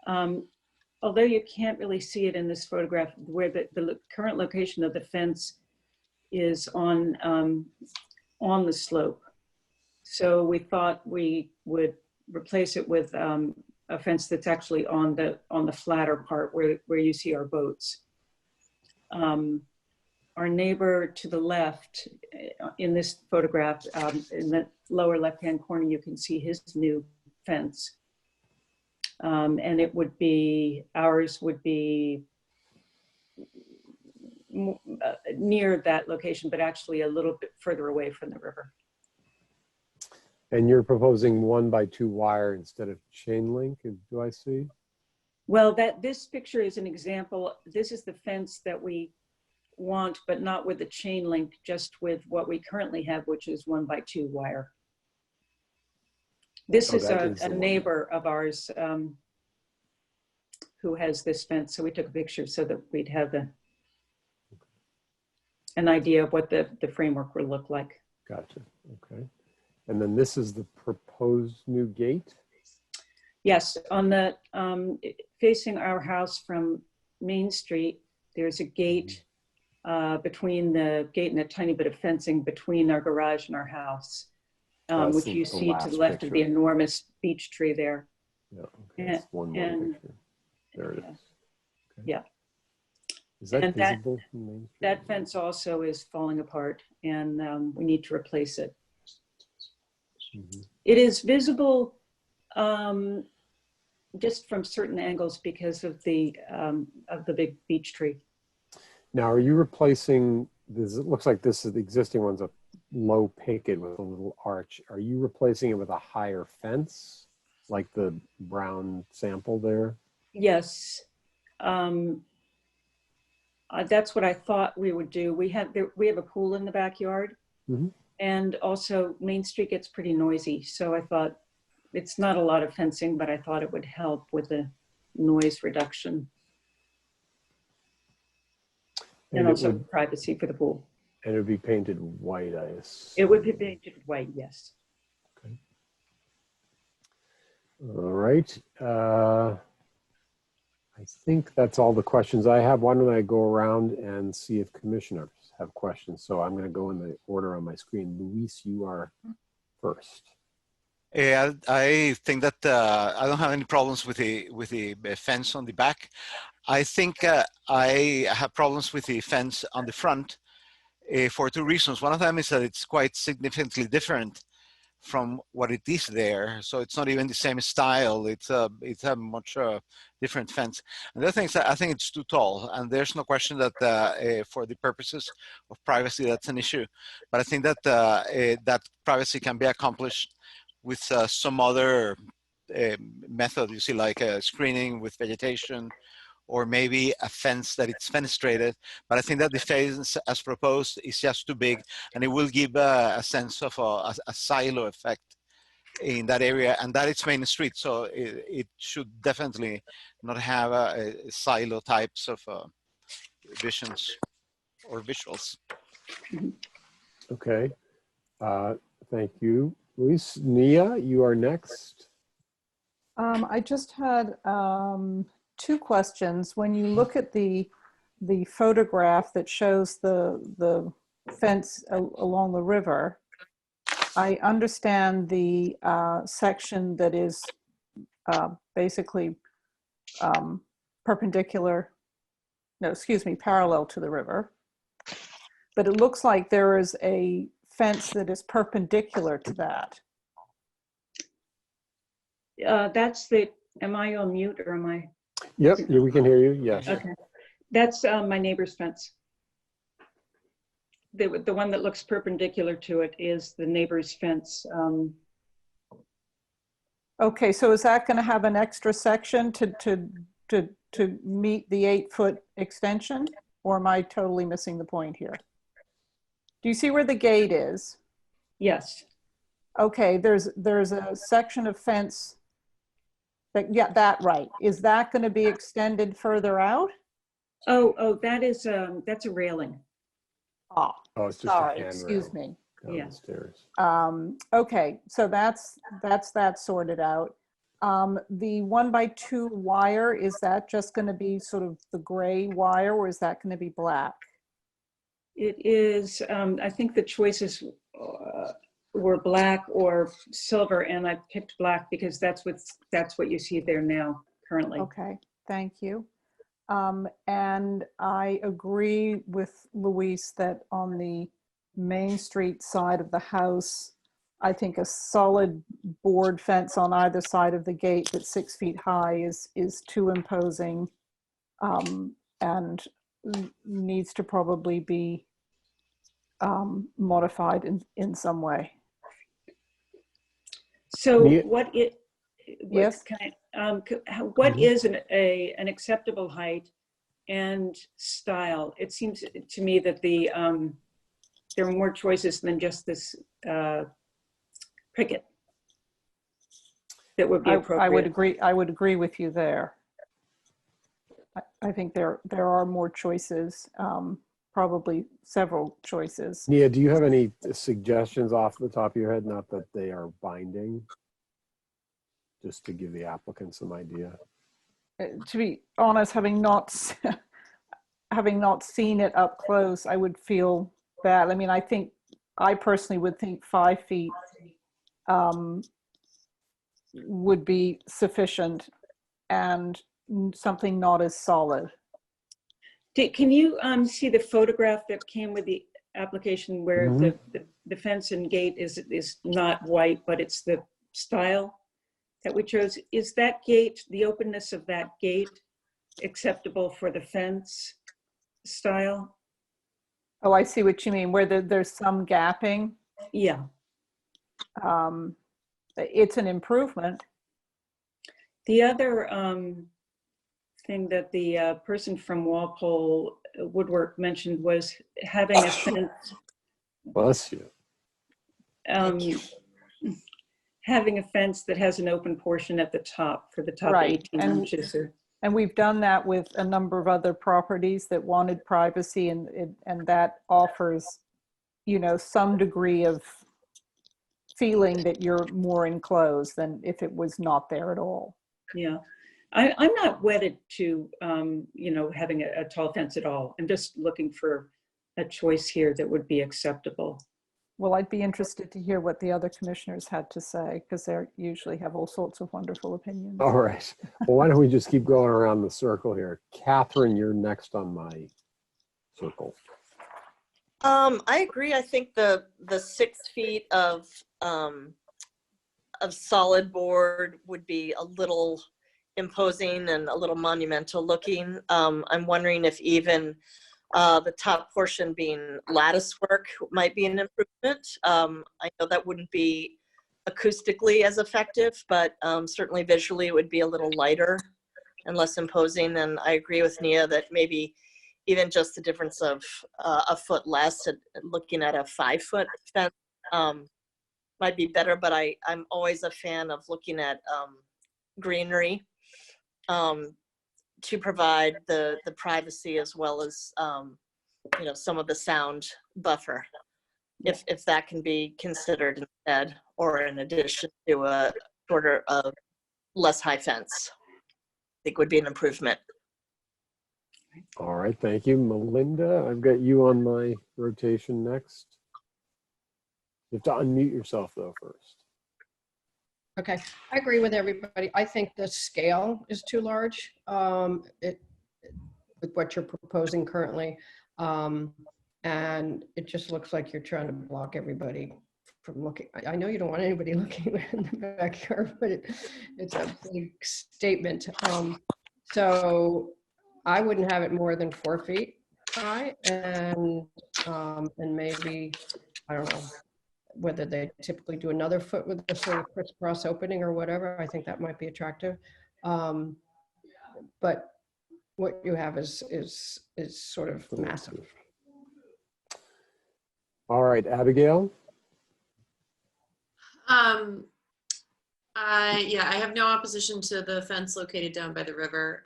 Although you can't really see it in this photograph, where the current location of the fence is on the slope. So we thought we would replace it with a fence that's actually on the flatter part where you see our boats. Our neighbor to the left in this photograph, in the lower left-hand corner, you can see his new fence. And it would be, ours would be near that location, but actually a little bit further away from the river. And you're proposing 1x2 wire instead of chain link, do I see? Well, this picture is an example. This is the fence that we want, but not with the chain link, just with what we currently have, which is 1x2 wire. This is a neighbor of ours who has this fence. So we took a picture so that we'd have an idea of what the framework would look like. Gotcha. Okay. And then this is the proposed new gate? Yes, on the facing our house from Main Street, there's a gate between the gate and a tiny bit of fencing between our garage and our house, which you see to the left of the enormous beech tree there. Yeah, okay. That's one more picture. There it is. Okay. Yeah. Is that and visible from Main Street? That fence also is falling apart, and we need to replace it. It is visible just from certain angles because of the big beech tree. Now, are you replacing this? It looks like this is the existing one's a low picket with a little arch. Are you replacing it with a higher fence, like the brown sample there? Yes. that's what I thought we would do. We have a pool in the backyard, Mhm. and also Main Street gets pretty noisy. So I thought it's not a lot of fencing, but I thought it would help with the noise reduction and it also would, privacy for the pool. and it would be painted white, I It would be assume. painted white, yes. All right. I think that's all the questions I have. Why don't I go around and see if commissioners have questions? So I'm going to go in the order on my screen. Luis, you are first. Yeah, I think that I don't have any problems with the fence on the back. I think I have problems with the fence on the front for two reasons. One of them is that it's quite significantly different from what it is there. So it's not even the same style. It's a much different fence. And the other thing is that I think it's too tall, and there's no question that for the purposes of privacy, that's an issue. But I think that that privacy can be accomplished with some other method, you see, like screening with vegetation, or maybe a fence that it's fenestrated. But I think that the fence as proposed is just too big, and it will give a sense of a silo effect in that area, and that it's Main Street, so it should definitely not have a silo types of visions or visuals. Okay. Thank you. Luis. Nia, you are next. I just had two questions. When you look at the photograph that shows the fence along the river, I understand the section that is basically parallel to the river. But it looks like there is a fence that is perpendicular to that. Am I on mute or am I? Yep, yeah, we can hear you. Yes. Okay. That's my neighbor's fence. The one that looks perpendicular to it is the neighbor's fence. Okay, so is that going to have an extra section to meet the 8-foot extension, or am I totally missing the point here? Do you see where the gate is? Yes. Okay, there's a section of fence that, yeah, that right. Is that going to be extended further out? Oh, that's a railing. Oh, it's just sorry, a handrail excuse me. down the stairs. Okay, so that's that sorted out. The 1x2 wire, is that just going to be sort of the gray wire, or is that going to be black? It is, I think the choices were black or silver, and I picked black because that's what you see there now currently. Okay, thank you. And I agree with Luis that on the Main Street side of the house, I think a solid board fence on either side of the gate that's 6 feet high is too imposing, and needs to probably be modified in some way. So Yes. What is an acceptable height and style? It seems to me that there are more choices than just this picket that would be appropriate. I would agree with you there. I think there are more choices, probably several choices. Nia, do you have any suggestions off the top of your head? Not that they are binding, just to give the applicant some idea. To be honest, having not seen it up close, I would feel bad. I mean, I personally would think 5 feet would be sufficient, and something not as solid. Can you see the photograph that came with the application where the fence and gate is not white, but it's the style that we chose? Is that gate, the openness of that gate, acceptable for the fence style? Oh, I see what you mean, where there's some gapping. Yeah. It's an improvement. The other thing that the person from Walpole Woodwork mentioned was having a fence, Bless you. um, having a fence that has an open portion at the top for the top Right, 18 and- inches. And we've done that with a number of other properties that wanted privacy, and that offers, you know, some degree of feeling that you're more enclosed than if it was not there at all. Yeah, I'm not wedded to, you know, having a tall fence at all. I'm just looking for a choice here that would be acceptable. Well, I'd be interested to hear what the other commissioners had to say, because they usually have all sorts of wonderful opinions. All right. Well, why don't we just keep going around the circle here? Catherine, you're next on my circle. I agree. I think the 6 feet of solid board would be a little imposing and a little monumental looking. I'm wondering if even the top portion being lattice work might be an improvement. I know that wouldn't be acoustically as effective, but certainly visually it would be a little lighter and less imposing. And I agree with Nia that maybe even just the difference of a foot less, looking at a 5-foot fence might be better, but I'm always a fan of looking at greenery to provide the privacy as well as you know, some of the sound buffer, if that can be considered instead or in addition to a shorter less high fence. I think would be an improvement. All right, thank you. Melinda, I've got you on my rotation next. You have to unmute yourself though first. Okay, I agree with everybody. I think the scale is too large with what you're proposing currently. And it just looks like you're trying to block everybody from looking. I know you don't want anybody looking in the backyard, but it's a big statement. So I wouldn't have it more than 4 feet high, and maybe, I don't know, whether they typically do another foot with a sort of crisscross opening or whatever. I think that might be attractive. But what you have is sort of massive. All right, Abigail. Yeah, I have no opposition to the fence located down by the river,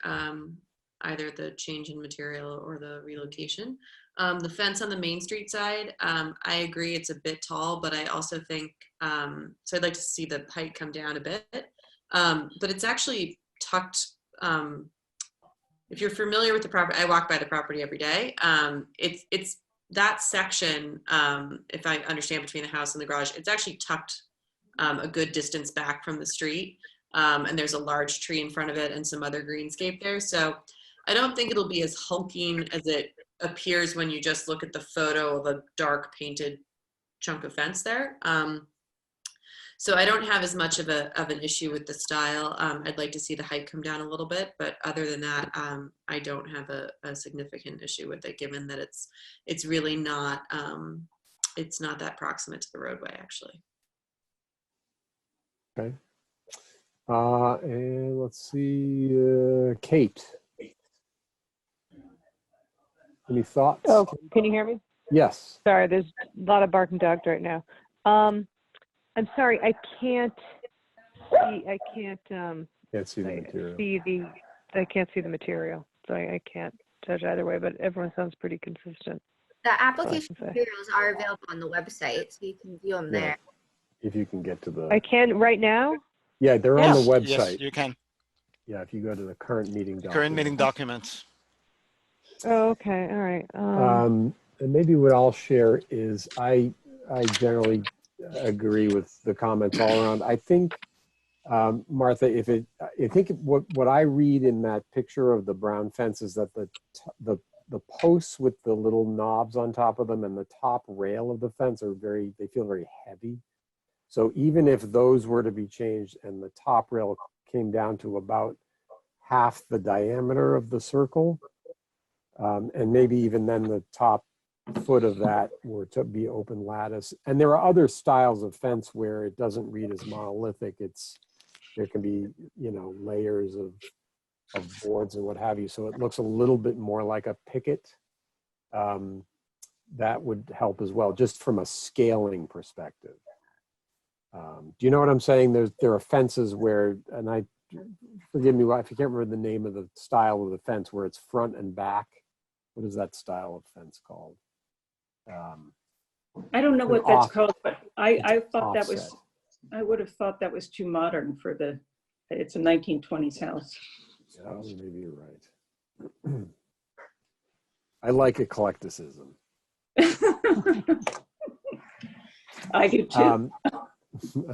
either the change in material or the relocation. The fence on the Main Street side, I agree it's a bit tall, but I also think, so I'd like to see the height come down a bit, but it's actually tucked. If you're familiar with the property, I walk by the property every day. It's that section, if I understand, between the house and the garage, it's actually tucked a good distance back from the street. And there's a large tree in front of it and some other greenscape there. So I don't think it'll be as hulking as it appears when you just look at the photo of a dark painted chunk of fence there. So I don't have as much of an issue with the style. I'd like to see the height come down a little bit, but other than that, I don't have a significant issue with it, given that it's really not, it's not that proximate to the roadway, actually. Okay. And let's see, Kate. Any thoughts? Oh, can you hear me? Yes. Sorry, there's a lot of barking dogs right now. I'm sorry, I can't Can't see the material. I can't see the material, so I can't judge either way, but everyone sounds pretty consistent. The application say. materials are available on the website, so you can view them Yeah. there. If you can get to the. I can right now? Yeah, they're on the website. Yes, you can. Yeah, if you go to the current meeting document. Current meeting documents. Oh, okay, all right. And maybe what I'll share is I generally agree with the comments all around. I think, Martha, I think what I read in that picture of the brown fence is that the posts with the little knobs on top of them and the top rail of the fence they feel very heavy. So even if those were to be changed and the top rail came down to about half the diameter of the circle, and maybe even then the top foot of that were to be open lattice. And there are other styles of fence where it doesn't read as monolithic. There can be, layers of of boards and what have you. So it looks a little bit more like a picket. That would help as well, just from a scaling perspective. Do you know what I'm saying? There are fences where, and I, forgive me if I can't remember the name of the style of the fence, where it's front and back. What is that style of fence called? I don't know what that's called, but I thought that was, offset. I would have thought that was too modern for the, it's a 1920s house. Yeah, maybe you're right. I like eclecticism. I do too.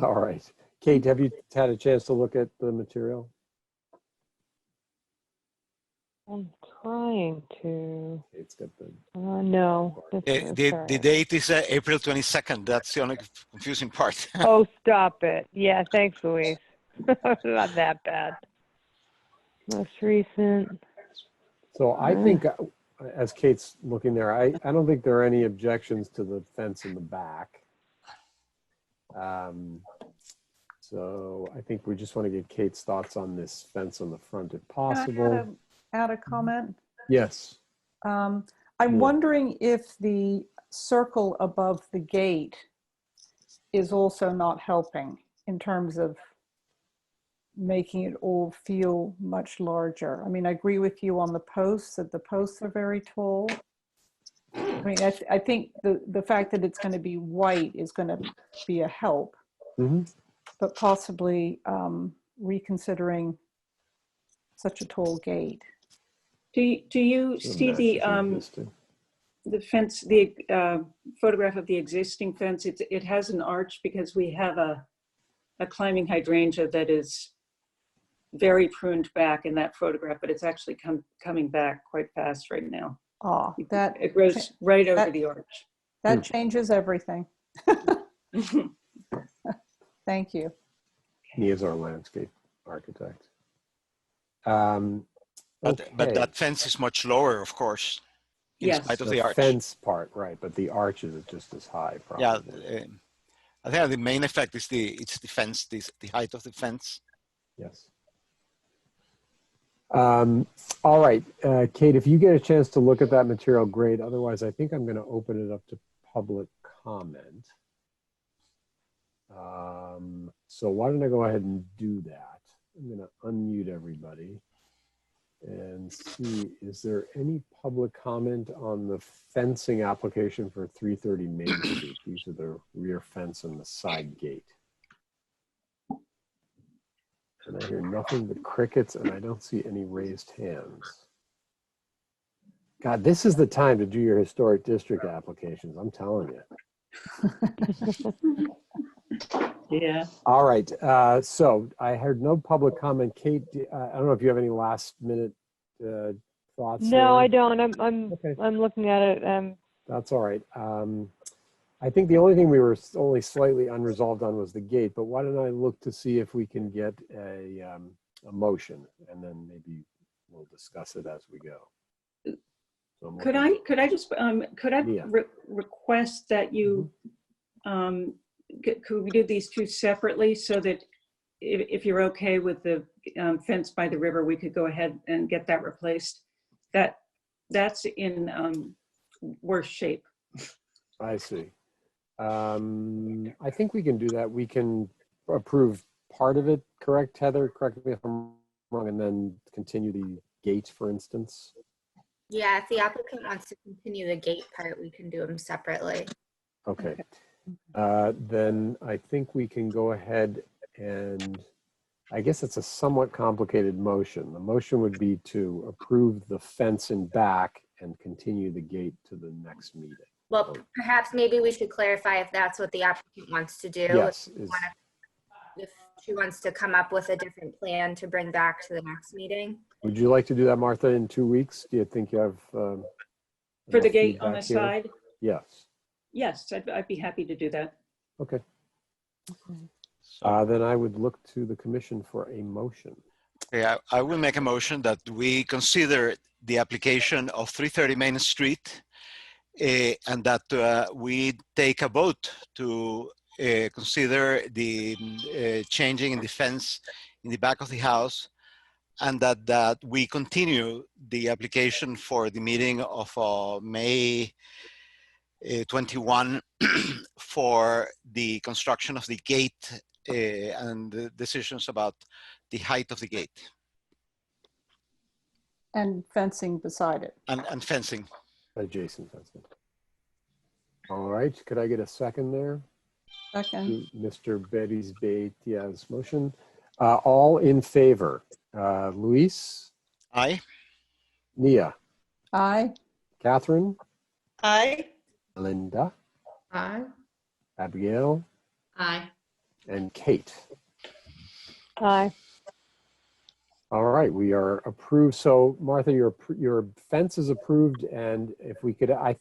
All right. Kate, have you had a chance to look at the material? I'm trying to. Kate's got the, No. that's- The sorry. date is April 22nd. That's the only confusing part. Oh, stop it. Yeah, thanks, Louise. Not that bad. Most recent. so I think, as Kate's looking there, I don't think there are any objections to the fence in the back. So I think we just want to get Kate's thoughts on this fence on the front if possible. Can I add a comment? Yes. I'm Yeah. wondering if the circle above the gate is also not helping in terms of making it all feel much larger. I mean, I agree with you on the posts, that the posts are very tall. I mean, I think the fact that it's going to be white is going to be a help, but possibly reconsidering such a tall gate. Do you see the fence, the photograph of the existing fence? It has an arch because we have a climbing hydrangea that is very pruned back in that photograph, but it's actually coming back quite fast right now. Ah, It grows right over the arch. That changes everything. Thank you. He is our landscape architect. But Okay. that fence is much lower, of course, in Yes. spite of The the arch. fence part, right? But the arch is just as high, probably. Yeah, I think the main effect is the fence, the height of the fence. Yes. All right, Kate, if you get a chance to look at that material, great. Otherwise, I think I'm going to open it up to public comment. So why don't I go ahead and do that? I'm going to unmute everybody and see, is there any public comment on the fencing application for 330 Main Street? These are the rear fence and the side gate. And I hear nothing but crickets, and I don't see any raised hands. God, this is the time to do your historic district applications, I'm telling you. Yeah. All right, so I heard no public comment. Kate, I don't know if you have any last minute thoughts. No, there? I don't. I'm Okay. I'm looking at it. That's all right. I think the only thing we were only slightly unresolved on was the gate, but why don't I look to see if we can get a motion, and then maybe we'll discuss it as we go. So Could I just Yeah. request that you could we do these two separately, so that if you're okay with the fence by the river, we could go ahead and get that replaced. That's in worse shape. I see. I think we can do that. We can approve part of it, correct, Heather? Correct me if I'm wrong, and then continue the gate, for instance. Yeah, if the applicant wants to continue the gate part, we can do them separately. Okay. Then I think we can go ahead and, I guess it's a somewhat complicated motion. The motion would be to approve the fence in back and continue the gate to the next meeting. Well, perhaps maybe we should clarify if that's what the applicant wants to do. Yes. If she wants to come up with a different plan to bring back to the next meeting. Would you like to do that, Martha, in 2 weeks? Do you think you have For the enough gate on the feedback here? side? Yes. Yes, I'd be happy to do that. Okay. Then I would look to the commission for a motion. Okay, I will make a motion that we consider the application of 330 Main Street and that we take a vote to consider the changing in the fence in the back of the house and that we continue the application for the meeting of May 21 for the construction of the gate and the decisions about the height of the gate. And fencing beside it. And fencing. Adjacent fencing. All right, could I get a second there? Second. Mr. Betty's Beattia's motion. All in favor? Luis? Aye. Nia? Aye. Catherine? Aye. Linda? Aye. Abigail? Aye. And Kate? Aye. All right, we are approved. So Martha, your fence is approved, and if we could, I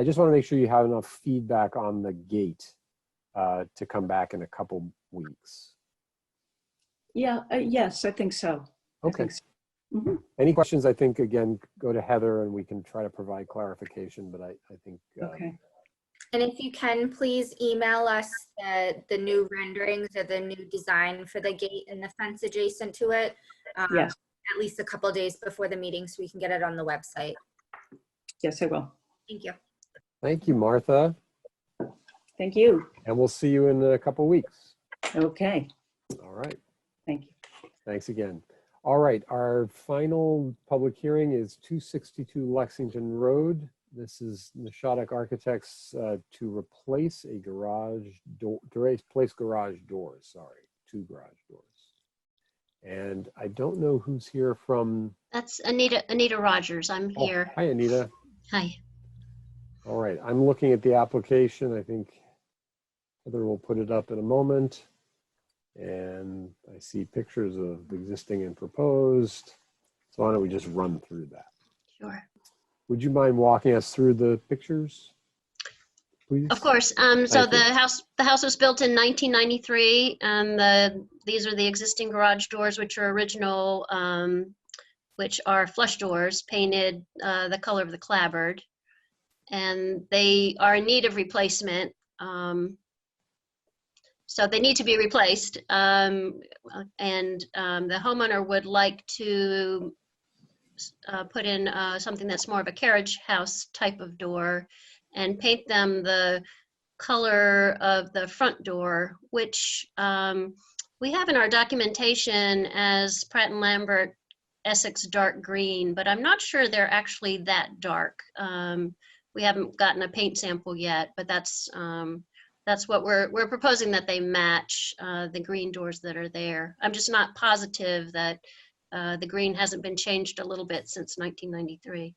just want to make sure you have enough feedback on the gate to come back in a couple weeks. Yeah, yes, I think so. Okay. Mhm. Any questions? I think again, go to Heather, and we can try to provide clarification. But I think Okay. And if you can, please email us the new renderings or the new design for the gate and the fence adjacent to it. Yes. At least a couple days before the meeting so we can get it on the website. Yes, I will. Thank you. Thank you, Martha, Thank you. and we'll see you in a couple weeks. Okay. All right. Thank you. Thanks again. All right, our final public hearing is 262 Lexington Road. This is Nishadek Architects to replace a garage door, to replace garage doors, sorry, 2 garage doors. And I don't know who's here from. That's Anita Rogers. I'm here. Hi, Anita. Hi. All right, I'm looking at the application. I think Heather will put it up in a moment. And I see pictures of existing and proposed. So why don't we just run through that? Sure. Would you mind walking us through the pictures, please? Of course. So Thank you. the house was built in 1993, and these are the existing garage doors, which are original, which are flush doors, painted the color of the clapboard, and they are in need of replacement. So they need to be replaced, and the homeowner would like to put in something that's more of a carriage house type of door and paint them the color of the front door, which we have in our documentation as Pratt & Lambert Essex dark green, but I'm not sure they're actually that dark. We haven't gotten a paint sample yet, but that's what we're proposing, that they match the green doors that are there. I'm just not positive that the green hasn't been changed a little bit since 1993.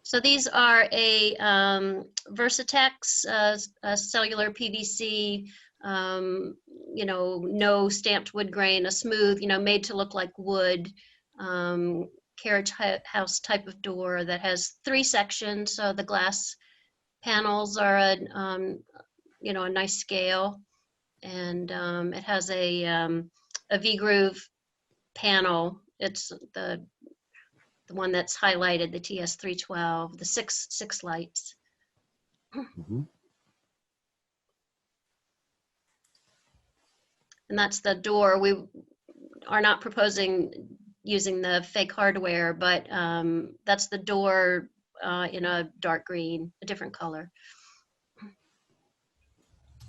So these are a Versatex cellular PVC, no stamped wood grain, a smooth, made to look like wood, carriage house type of door that has 3 sections. So the glass panels are a nice scale, and it has a V-groove panel. It's the one that's highlighted, the TS312, the six lights. Mm-hmm. And that's the door. We are not proposing using the fake hardware, but that's the door in a dark green, a different color.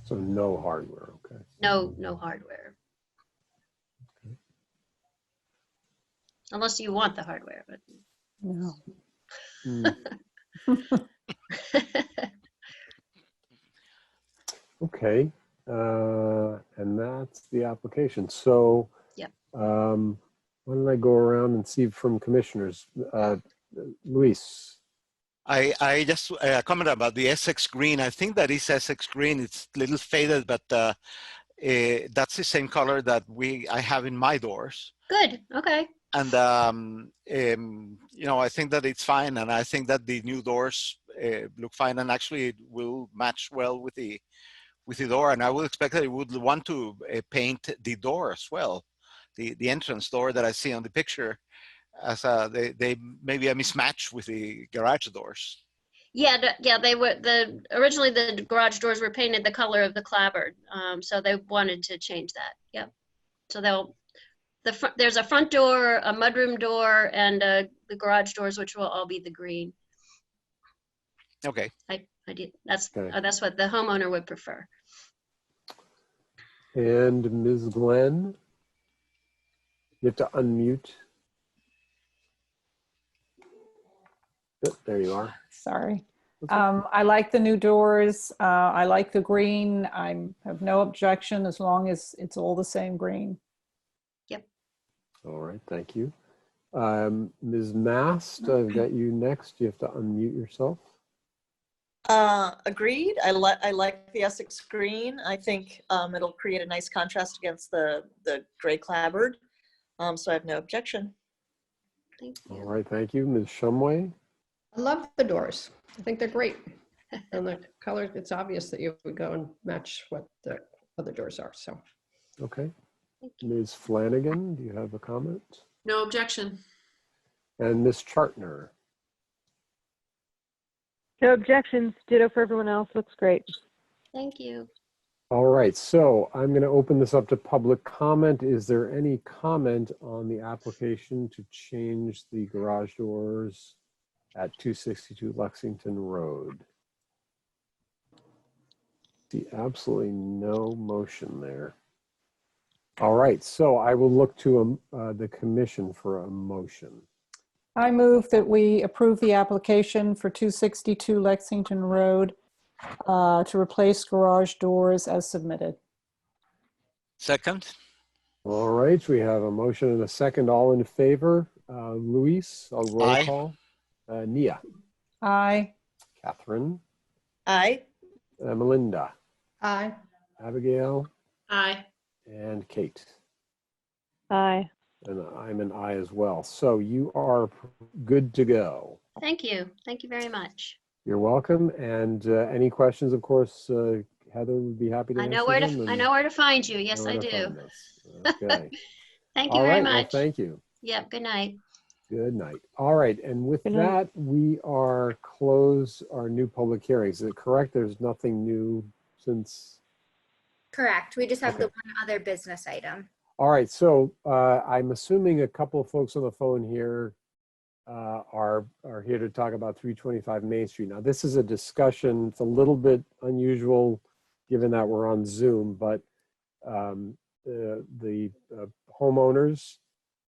So no hardware, okay. No hardware. Okay. Unless you want the hardware, but No. Okay, and that's the application. So yep. Why don't I go around and see from commissioners? Luis. I just comment about the Essex green. I think that is Essex green. It's a little faded, but that's the same color that I have in my doors. Good. Okay. And I think that it's fine, and I think that the new doors look fine, and actually it will match well with the door. And I would expect that it would want to paint the door as well, the entrance door that I see on the picture, as they maybe a mismatch with the garage doors. Yeah, they were originally the garage doors were painted the color of the clapboard, so they wanted to change that. Yep. So there's a front door, a mudroom door, and the garage doors, which will all be the green. Okay. I did, that's Okay. that's what the homeowner would prefer. And Ms. Glenn, you have to unmute. Oh, there you are. Sorry. I like the new doors. I like the green. I have no objection as long as it's all the same green. All right, thank you. Ms. Mast, I've got you next. You have to unmute yourself. Agreed. I like the Essex green. I think it'll create a nice contrast against the gray clapboard. So I have no objection. Thank All you. right, thank you. Ms. Shumway? I love the doors. I think they're great. And the color, it's obvious that you would go and match what the other doors are, so. Okay. Thank you. Ms. Flanagan, do you have a comment? No objection. And Ms. Chartner? No objections. Ditto for everyone else. Looks great. Thank you. All right, so I'm going to open this up to public comment. Is there any comment on the application to change the garage doors at 262 Lexington Road? See absolutely no motion there. All right, so I will look to the commission for a motion. I move that we approve the application for 262 Lexington Road to replace garage doors as submitted. Second. All right, we have a motion and a second. All in favor? Luis, I'll roll Aye. call. Nia, Aye. Catherine, Aye. Melinda, Aye. Abigail, Aye. and Kate. Aye. And I'm an aye as well. So you are good to go. Thank you. Thank you very much. You're welcome. And any questions, of course, Heather would be happy to I answer know where to them. I know where to find you. Yes, know I where to do. find us. Okay. Thank you All very right. Well, much. thank you. Yep. Good night. Good night. All right. And with Good night. that, we are close our new public hearings. Is it correct? There's nothing new since. Correct. We just have the Okay. one other business item. All right. So I'm assuming a couple of folks on the phone here are here to talk about 325 Main Street. Now, this is a discussion. It's a little bit unusual given that we're on Zoom, but the homeowners,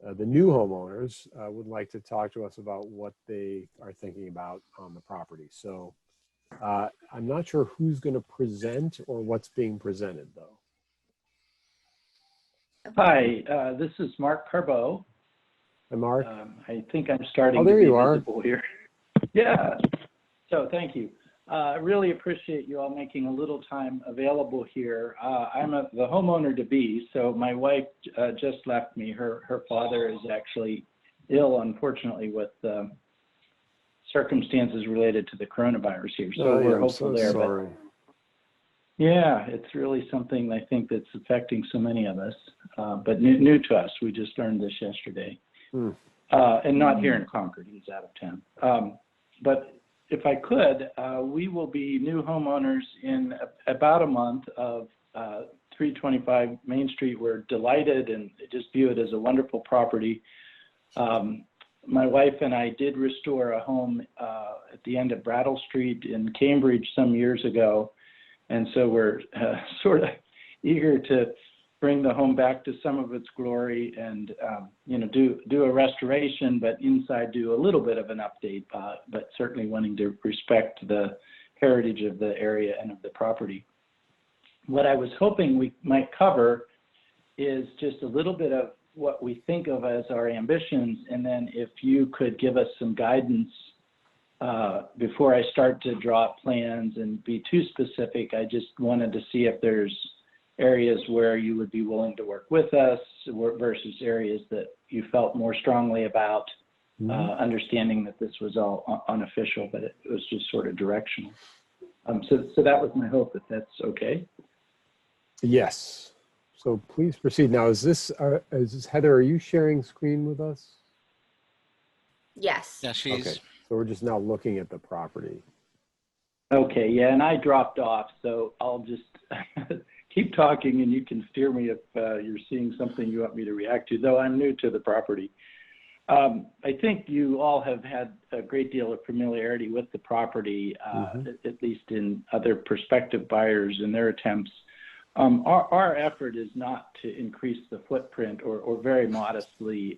the new homeowners would like to talk to us about what they are thinking about on the property. So I'm not sure who's going to present or what's being presented, though. Hi, this is Mark Carbo. Hi, Mark. I think I'm starting Oh, there to be you are. visible here. Yeah, so thank you. I really appreciate you all making a little time available here. I'm the homeowner to be, so my wife just left me. Her father is actually ill, unfortunately, with circumstances related to the coronavirus here. So Oh, we're I'm hopeful so there. sorry. But yeah, it's really something I think that's affecting so many of us, but new to us. We just learned this yesterday. And not here in Concord, he's out of town. But if I could, we will be new homeowners in about a month of 325 Main Street. We're delighted and just view it as a wonderful property. My wife and I did restore a home at the end of Brattle Street in Cambridge some years ago. And so we're sort of eager to bring the home back to some of its glory and, do a restoration, but inside do a little bit of an update, but certainly wanting to respect the heritage of the area and of the property. What I was hoping we might cover is just a little bit of what we think of as our ambitions, and then if you could give us some guidance before I start to draw up plans and be too specific. I just wanted to see if there's areas where you would be willing to work with us versus areas that you felt more strongly about, understanding that this was all unofficial, but it was just sort of directional. So that was my hope, if that's okay. Yes. So please proceed. Now, is this Heather, are you sharing screen with us? Yes. Yeah, she's. Okay. So we're just now looking at the property. Okay, yeah, and I dropped off, so I'll just keep talking and you can steer me if you're seeing something you want me to react to, though I'm new to the property. I think you all have had a great deal of familiarity with the property, at least in other prospective buyers and their attempts. Our effort is not to increase the footprint or very modestly,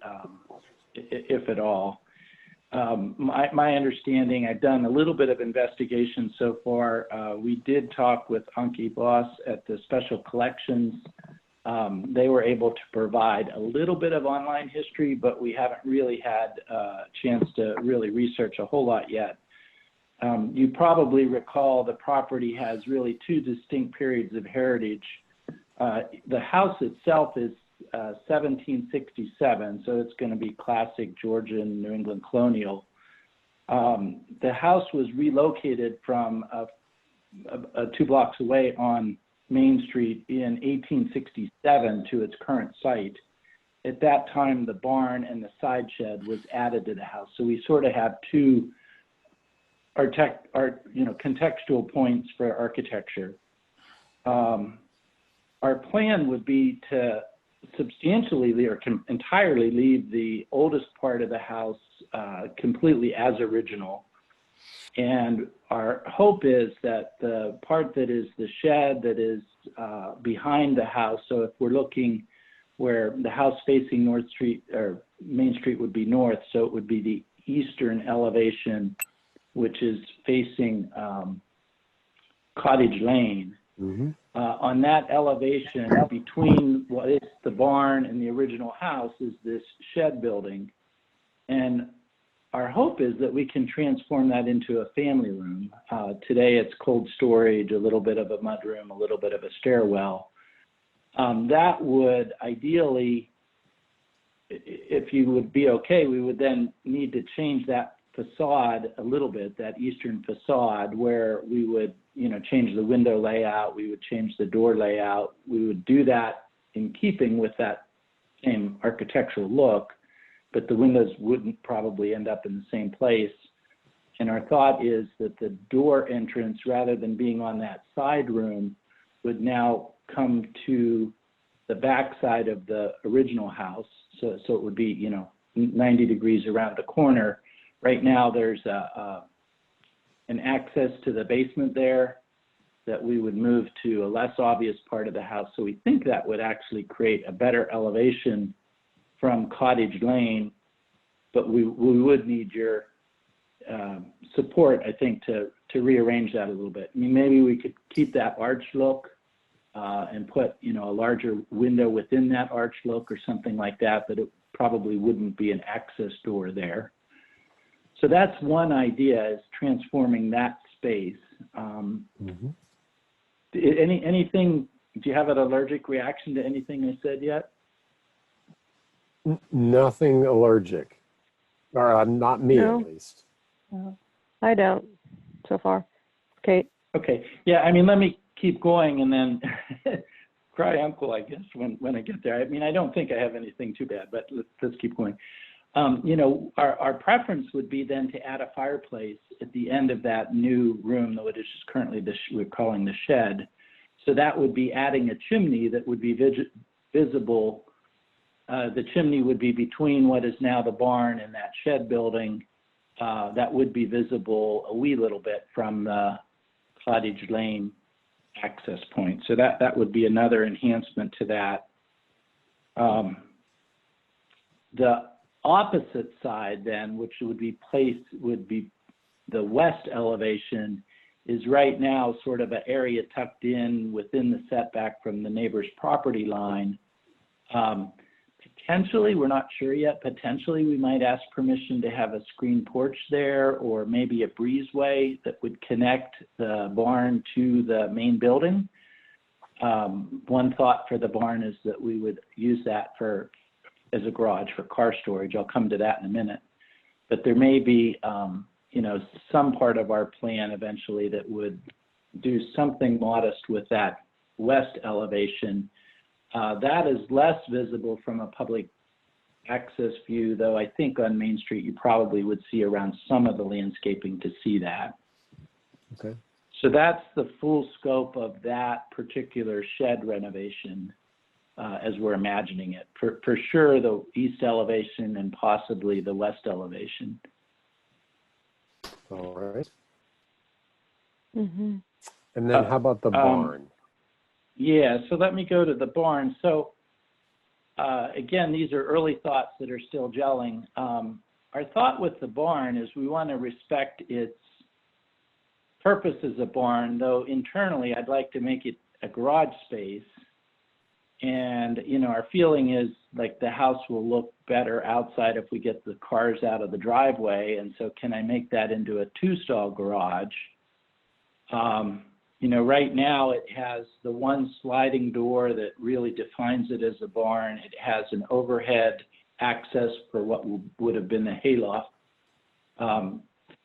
if at all. My understanding, I've done a little bit of investigation so far. We did talk with Anki Boss at the Special Collections. They were able to provide a little bit of online history, but we haven't really had a chance to really research a whole lot yet. You probably recall the property has really two distinct periods of heritage. The house itself is 1767, so it's going to be classic Georgian New England colonial. The house was relocated from 2 blocks away on Main Street in 1867 to its current site. At that time, the barn and the side shed was added to the house. So we sort of have two contextual points for architecture. Our plan would be to substantially or entirely leave the oldest part of the house completely as original. And our hope is that the part that is the shed that is behind the house, so if we're looking where the house facing North Street or Main Street would be north, so it would be the eastern elevation, which is facing Cottage Lane. On that elevation between what is the barn and the original house is this shed building. And our hope is that we can transform that into a family room. Today it's cold storage, a little bit of a mudroom, a little bit of a stairwell. That would ideally, if you would be okay, we would then need to change that facade a little bit, that eastern facade, where we would, change the window layout, we would change the door layout. We would do that in keeping with that same architectural look, but the windows wouldn't probably end up in the same place. And our thought is that the door entrance, rather than being on that side room, would now come to the back side of the original house. So it would be, 90 degrees around the corner. Right now there's an access to the basement there that we would move to a less obvious part of the house. So we think that would actually create a better elevation from Cottage Lane, but we would need your support, I think, to rearrange that a little bit. I mean, maybe we could keep that arch look and put, a larger window within that arch look or something like that, but it probably wouldn't be an access door there. So that's one idea, is transforming that space. Anything, do you have an allergic reaction to anything I said yet? Nothing allergic, or not me No. at least. I don't, so far. Kate? Okay, yeah, I mean, let me keep going and then cry uncle, I guess, when I get there. I mean, I don't think I have anything too bad, but let's keep going. Our preference would be then to add a fireplace at the end of that new room, though it is just currently we're calling the shed. So that would be adding a chimney that would be visible. The chimney would be between what is now the barn and that shed building. That would be visible a wee little bit from the Cottage Lane access point. So that would be another enhancement to that. The opposite side then, which would be the west elevation, is right now sort of an area tucked in within the setback from the neighbor's property line. Potentially, we're not sure yet, potentially we might ask permission to have a screen porch there, or maybe a breezeway that would connect the barn to the main building. One thought for the barn is that we would use that as a garage for car storage. I'll come to that in a minute. But there may be, some part of our plan eventually that would do something modest with that west elevation. That is less visible from a public access view, though I think on Main Street you probably would see around some of the landscaping to see that. Okay. So that's the full scope of that particular shed renovation as we're imagining it. For sure, the east elevation and possibly the west elevation. All right. Mm-hmm. And then how about the barn? Yeah, so let me go to the barn. So again, these are early thoughts that are still gelling. Our thought with the barn is we want to respect its purpose as a barn, though internally I'd like to make it a garage space. And, you know, our feeling is like the house will look better outside if we get the cars out of the driveway. And so can I make that into a 2-stall garage? You know, right now it has the one sliding door that really defines it as a barn. It has an overhead access for what would have been the hayloft.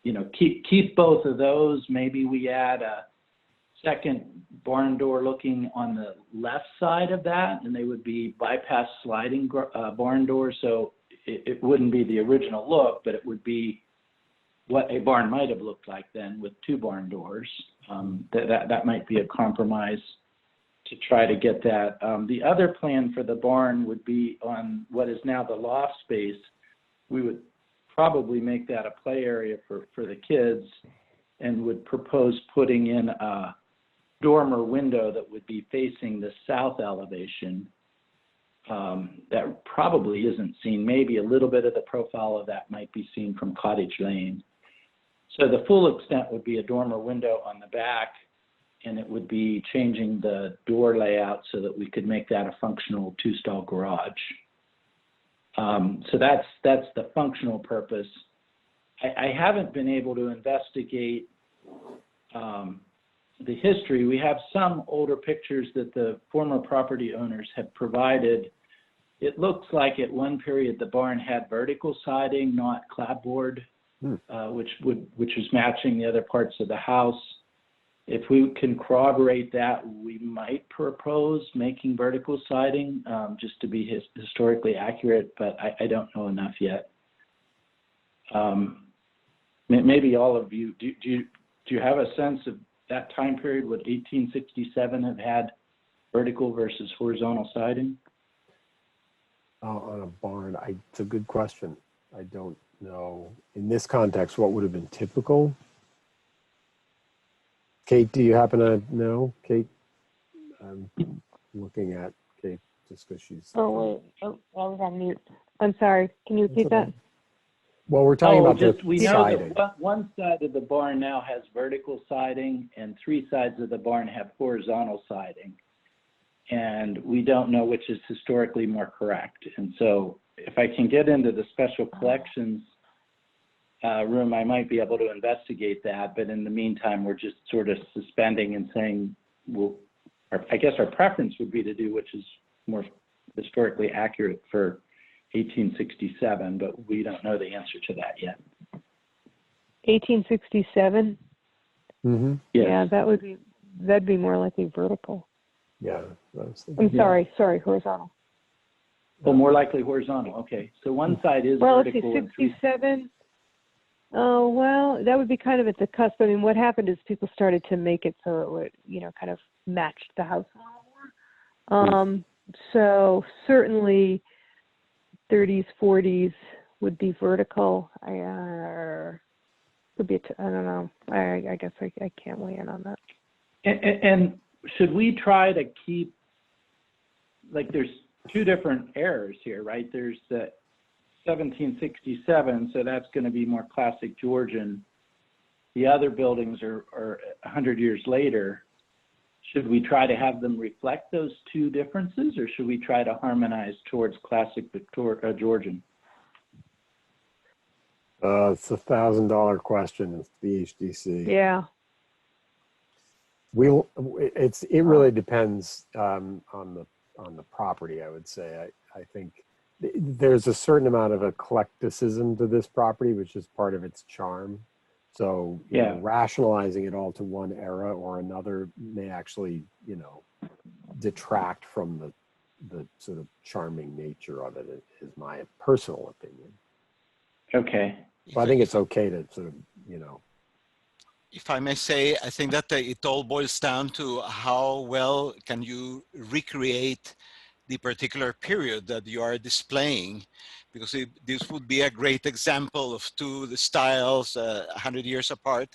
You know, keep both of those. Maybe we add a second barn door looking on the left side of that, and they would be bypass sliding barn doors. So it wouldn't be the original look, but it would be what a barn might have looked like then with 2 barn doors. That might be a compromise to try to get that. The other plan for the barn would be on what is now the loft space. We would probably make that a play area for the kids and would propose putting in a dormer window that would be facing the south elevation. That probably isn't seen. Maybe a little bit of the profile of that might be seen from Cottage Lane. So the full extent would be a dormer window on the back, and it would be changing the door layout so that we could make that a functional 2-stall garage. So that's the functional purpose. I haven't been able to investigate the history. We have some older pictures that the former property owners have provided. It looks like at one period the barn had vertical siding, not clapboard, which is matching the other parts of the house. If we can corroborate that, we might propose making vertical siding just to be historically accurate, but I don't know enough yet. Maybe all of you, do you have a sense of that time period? Would 1867 have had vertical versus horizontal siding? On a barn, it's a good question. I don't know. In this context, what would have been typical? Kate, do you happen to know? Kate, I'm looking at Kate just because she's... Oh, wait. Oh, I was on mute. I'm sorry. Can you repeat that? Well, we're talking about the we know siding. that one side of the barn now has vertical siding and 3 sides of the barn have horizontal siding. And we don't know which is historically more correct. And so if I can get into the special collections room, I might be able to investigate that. But in the meantime, we're just sort of suspending and saying, well, I guess our preference would be to do which is more historically accurate for 1867, but we don't know the answer to that yet. 1867? Mm-hmm. Yes. Yeah, that'd be more likely vertical. Yeah. I'm sorry, horizontal. Well, more likely horizontal. Okay, so one side is Well, let's see, vertical. 67. Oh, well, that would be kind of at the cusp. I mean, what happened is people started to make it so it would, kind of matched the house a little more. So certainly 30s, 40s would be vertical. Could be, I don't know. I guess I can't weigh in on that. And should we try to keep, like, there's 2 different eras here, right? There's the 1767, so that's going to be more classic Georgian. The other buildings are 100 years later. Should we try to have them reflect those 2 differences, or should we try to harmonize towards classic Georgian? It's $1,000 question. It's the HDC. Yeah. It really depends on the property, I would say. I think there's a certain amount of eclecticism to this property, which is part of its charm. So rationalizing it all to one era or another may actually, detract from the sort of charming nature of it, is my personal opinion. Okay. So I think it's okay to sort of, If I may say, I think that it all boils down to how well can you recreate the particular period that you are displaying, because this would be a great example of the styles 100 years apart,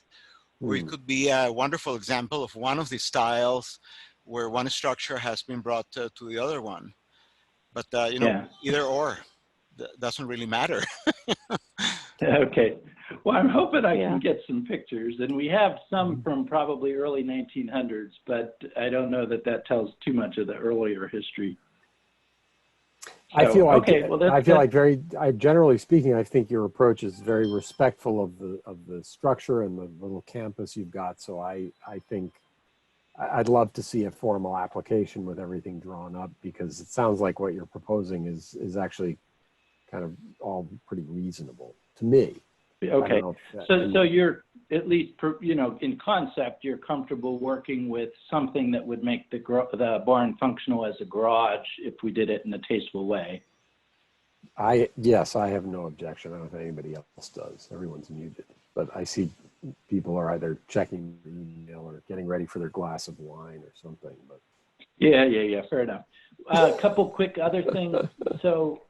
or it could be a wonderful example of one of the styles where one structure has been brought to the other one. But you know, Yeah. either or doesn't really matter. Okay. Well, I'm hoping I Yeah. can get some pictures, and we have some from probably early 1900s, but I don't know that that tells too much of the earlier history. I feel like okay, well, generally speaking, I think your approach is very respectful of the structure and the little campus you've got. So I think I'd love to see a formal application with everything drawn up, because it sounds like what you're proposing is actually kind of all pretty reasonable to me. Okay. So you're, at least, you know, in concept, you're comfortable working with something that would make the barn functional as a garage if we did it in a tasteful way. Yes, I have no objection. I don't know if anybody else does. Everyone's muted, but I see people are either checking their email or getting ready for their glass of wine or something. But Yeah. Fair enough. A couple quick other things. So,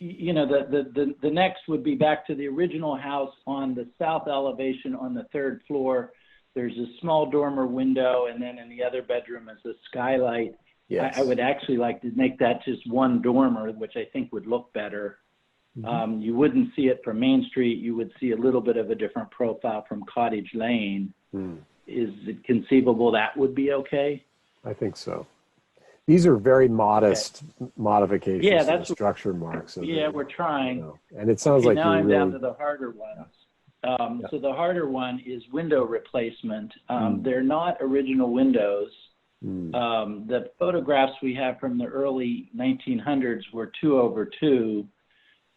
you know, the next would be back to the original house on the south elevation on the 3rd floor. There's a small dormer window, and then in the other bedroom is a skylight. yes, I would actually like to make that just one dormer, which I think would look better. You wouldn't see it from Main Street. You would see a little bit of a different profile from Cottage Lane. Is it conceivable that would be okay? I think so. These are very modest modifications Yeah, to the that's structure, Mark. So Yeah, we're trying. you know, and it sounds like now you're I'm really, down to the harder ones. So the harder one is window replacement. They're not original windows. The photographs we have from the early 1900s were 2/2.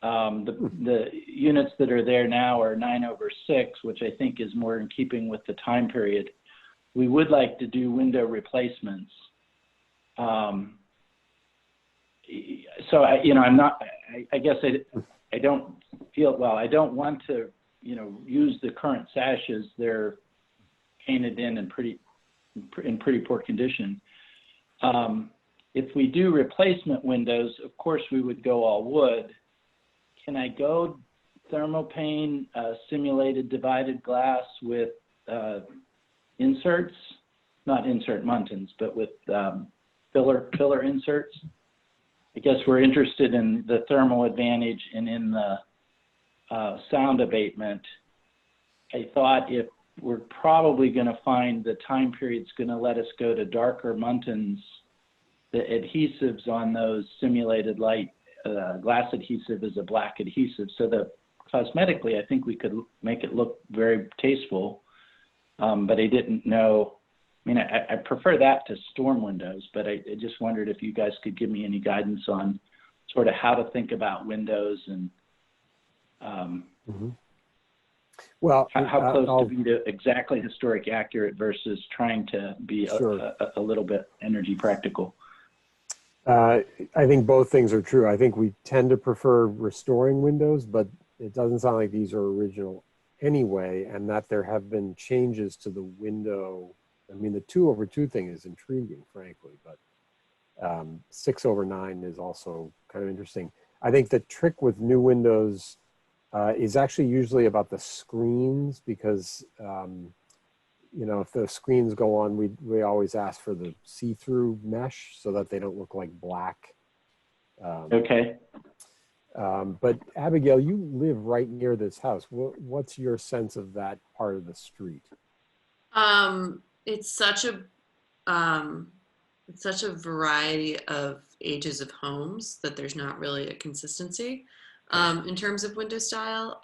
The units that are there now are 9/6, which I think is more in keeping with the time period. We would like to do window replacements. So I guess I don't feel, well, I don't want to, you know, use the current sashes. They're painted in pretty poor condition. If we do replacement windows, of course we would go all wood. Can I go thermopane, simulated divided glass with inserts, not insert muntins, but with filler inserts? I guess we're interested in the thermal advantage and in the sound abatement. I thought if we're probably going to find the time period's going to let us go to darker muntins, the adhesives on those simulated light glass adhesive is a black adhesive. So that cosmetically, I think we could make it look very tasteful. But I didn't know. I mean, I prefer that to storm windows, but I just wondered if you guys could give me any guidance on sort of how to think about windows and well, how close to be to exactly historic accurate versus trying to be a little bit energy practical. I think both things are true. I think we tend to prefer restoring windows, but it doesn't sound like these are original anyway, and that there have been changes to the window. I mean, the 2/2 thing is intriguing, frankly, but 6/9 is also kind of interesting. I think the trick with new windows is actually usually about the screens, because you know, if the screens go on, we always ask for the see-through mesh so that they don't look like black. Okay. But Abigail, you live right near this house. What's your sense of that part of the street? It's such a variety of ages of homes that there's not really a consistency in terms of window style.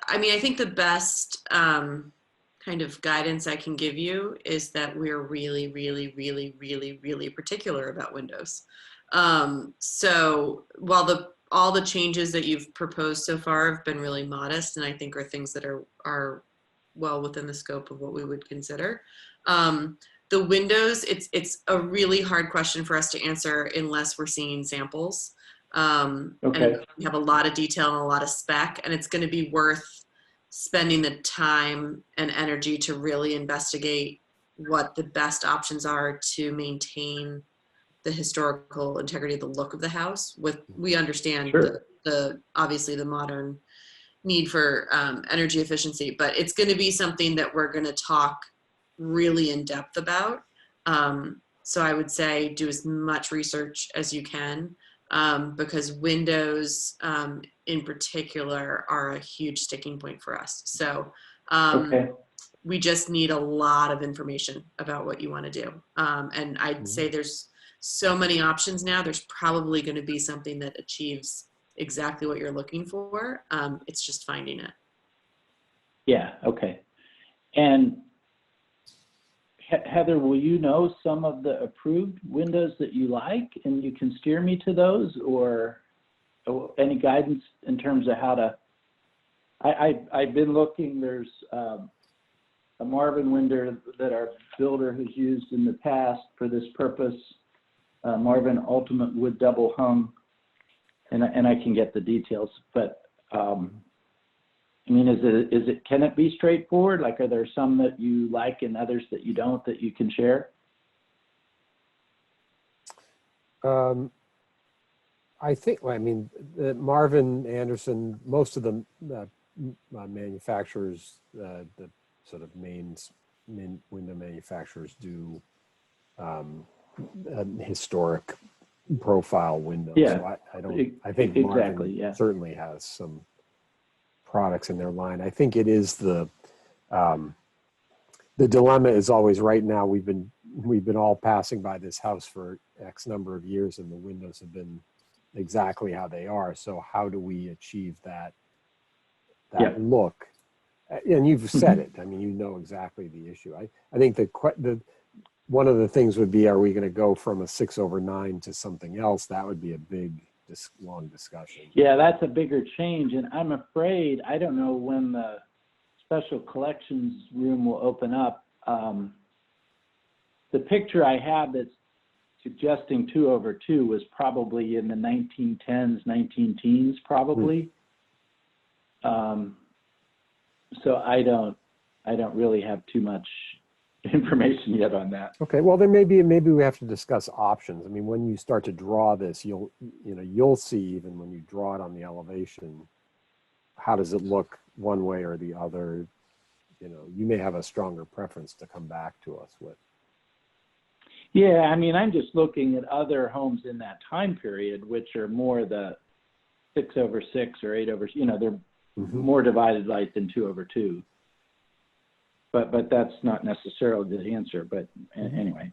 I mean, I think the best kind of guidance I can give you is that we're really, really, really, really, really particular about windows. So while all the changes that you've proposed so far have been really modest, and I think are things that are well within the scope of what we would consider. The windows, it's a really hard question for us to answer unless we're seeing samples. And we have a lot of detail and a lot of spec, and it's going to be worth spending the time and energy to really investigate what the best options are to maintain the historical integrity of the look of the house. We understand Sure. the obviously the modern need for energy efficiency, but it's going to be something that we're going to talk really in depth about. So I would say do as much research as you can, because windows in particular are a huge sticking point for us. So Okay. we just need a lot of information about what you want to do. And I'd say there's so many options now. There's probably going to be something that achieves exactly what you're looking for. It's just finding it. Yeah, okay. And Heather, will you know some of the approved windows that you like and you can steer me to those, or any guidance in terms of how to, I've been looking, there's a Marvin window that our builder has used in the past for this purpose, Marvin Ultimate Wood Double Hung, and I can get the details, but I mean, can it be straightforward? Like, are there some that you like and others that you don't that you can share? I think, well, I mean, Marvin Anderson, most of the manufacturers, the sort of window manufacturers do historic profile windows. Yeah, So I think Marvin exactly, yeah. certainly has some products in their line. I think it is the dilemma is always right now. We've been all passing by this house for X number of years, and the windows have been exactly how they are. So how do we achieve that look? And you've said it. I mean, you know exactly the issue. I think the one of the things would be, are we going to go from a 6/9 to something else? That would be a big, long discussion. Yeah, that's a bigger change, and I'm afraid, I don't know when the special collections room will open up. The picture I have that's suggesting 2/2 was probably in the 1910s, 19-teens, probably. So I don't really have too much information yet on that. Okay, well then maybe we have to discuss options. I mean, when you start to draw this, you'll see, even when you draw it on the elevation, how does it look one way or the other? You may have a stronger preference to come back to us with. Yeah, I mean, I'm just looking at other homes in that time period, which are more the 6/6 or 8/, they're more divided light than 2/2. But that's not necessarily the answer. But anyway,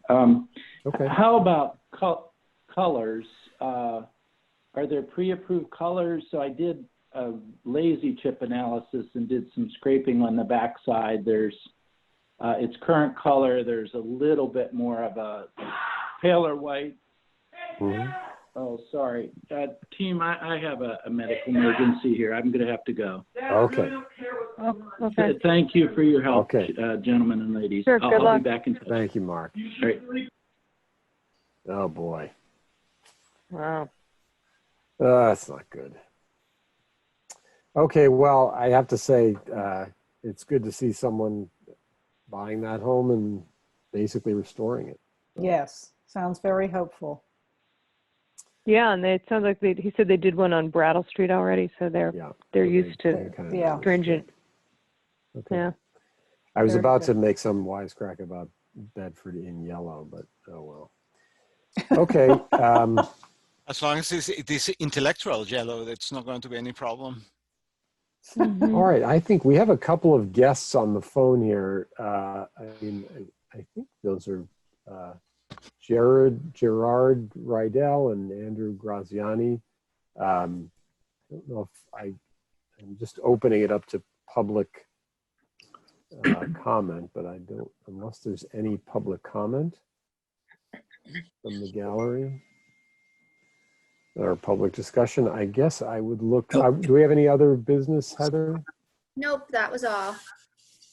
okay. How about colors? Are there pre-approved colors? So I did a lazy chip analysis and did some scraping on the backside. There's its current color. There's a little bit more of a paler white. Oh, sorry. Team, I have a medical emergency here. I'm going to have to go. Okay. Oh, okay. Thank you for your help, Okay. Gentlemen and ladies. Sure, good I'll luck. be back in touch. Thank you, Mark. All right. Oh boy. Wow. That's not good. Okay, well, I have to say, it's good to see someone buying that home and basically restoring it. Yes, sounds very hopeful. Yeah, and it sounds like he said they did one on Brattle Street already, so they're used to Yeah. stringent. Okay. Yeah. I was Very about good. to make some wisecrack about Bedford in yellow, but oh well. Okay. As long as it is intellectual yellow, it's not going to be any problem. All right. I think we have a couple of guests on the phone here. I think those are Gerard Rydell and Andrew Graziani. I don't know if I'm just opening it up to public comment, but I don't, unless there's any public comment from the gallery or public discussion, I guess I would look. Do we have any other business, Heather? Nope, that was all.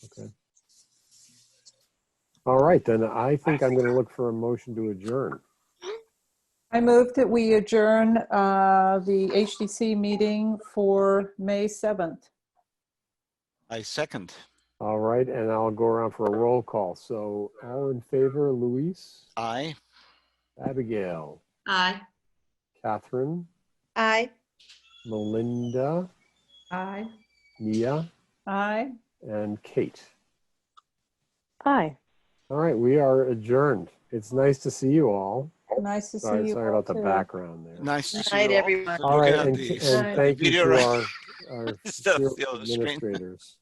Okay. All right, then I think I'm going to look for a motion to adjourn. I move that we adjourn the HDC meeting for May 7th. I second. All right, and I'll go around for a roll call. So all in favor, Luis, Aye. Abigail, Aye. Catherine, Aye. Melinda, Aye. Mia, Aye. and Kate. Aye. All right, we are adjourned. It's nice to see you all. Nice to see Sorry, you sorry all about the too. background there. Nice to Good see night, you all. everyone. All Looking right, at and these thank you video to right our instead of field the other screen. administrators.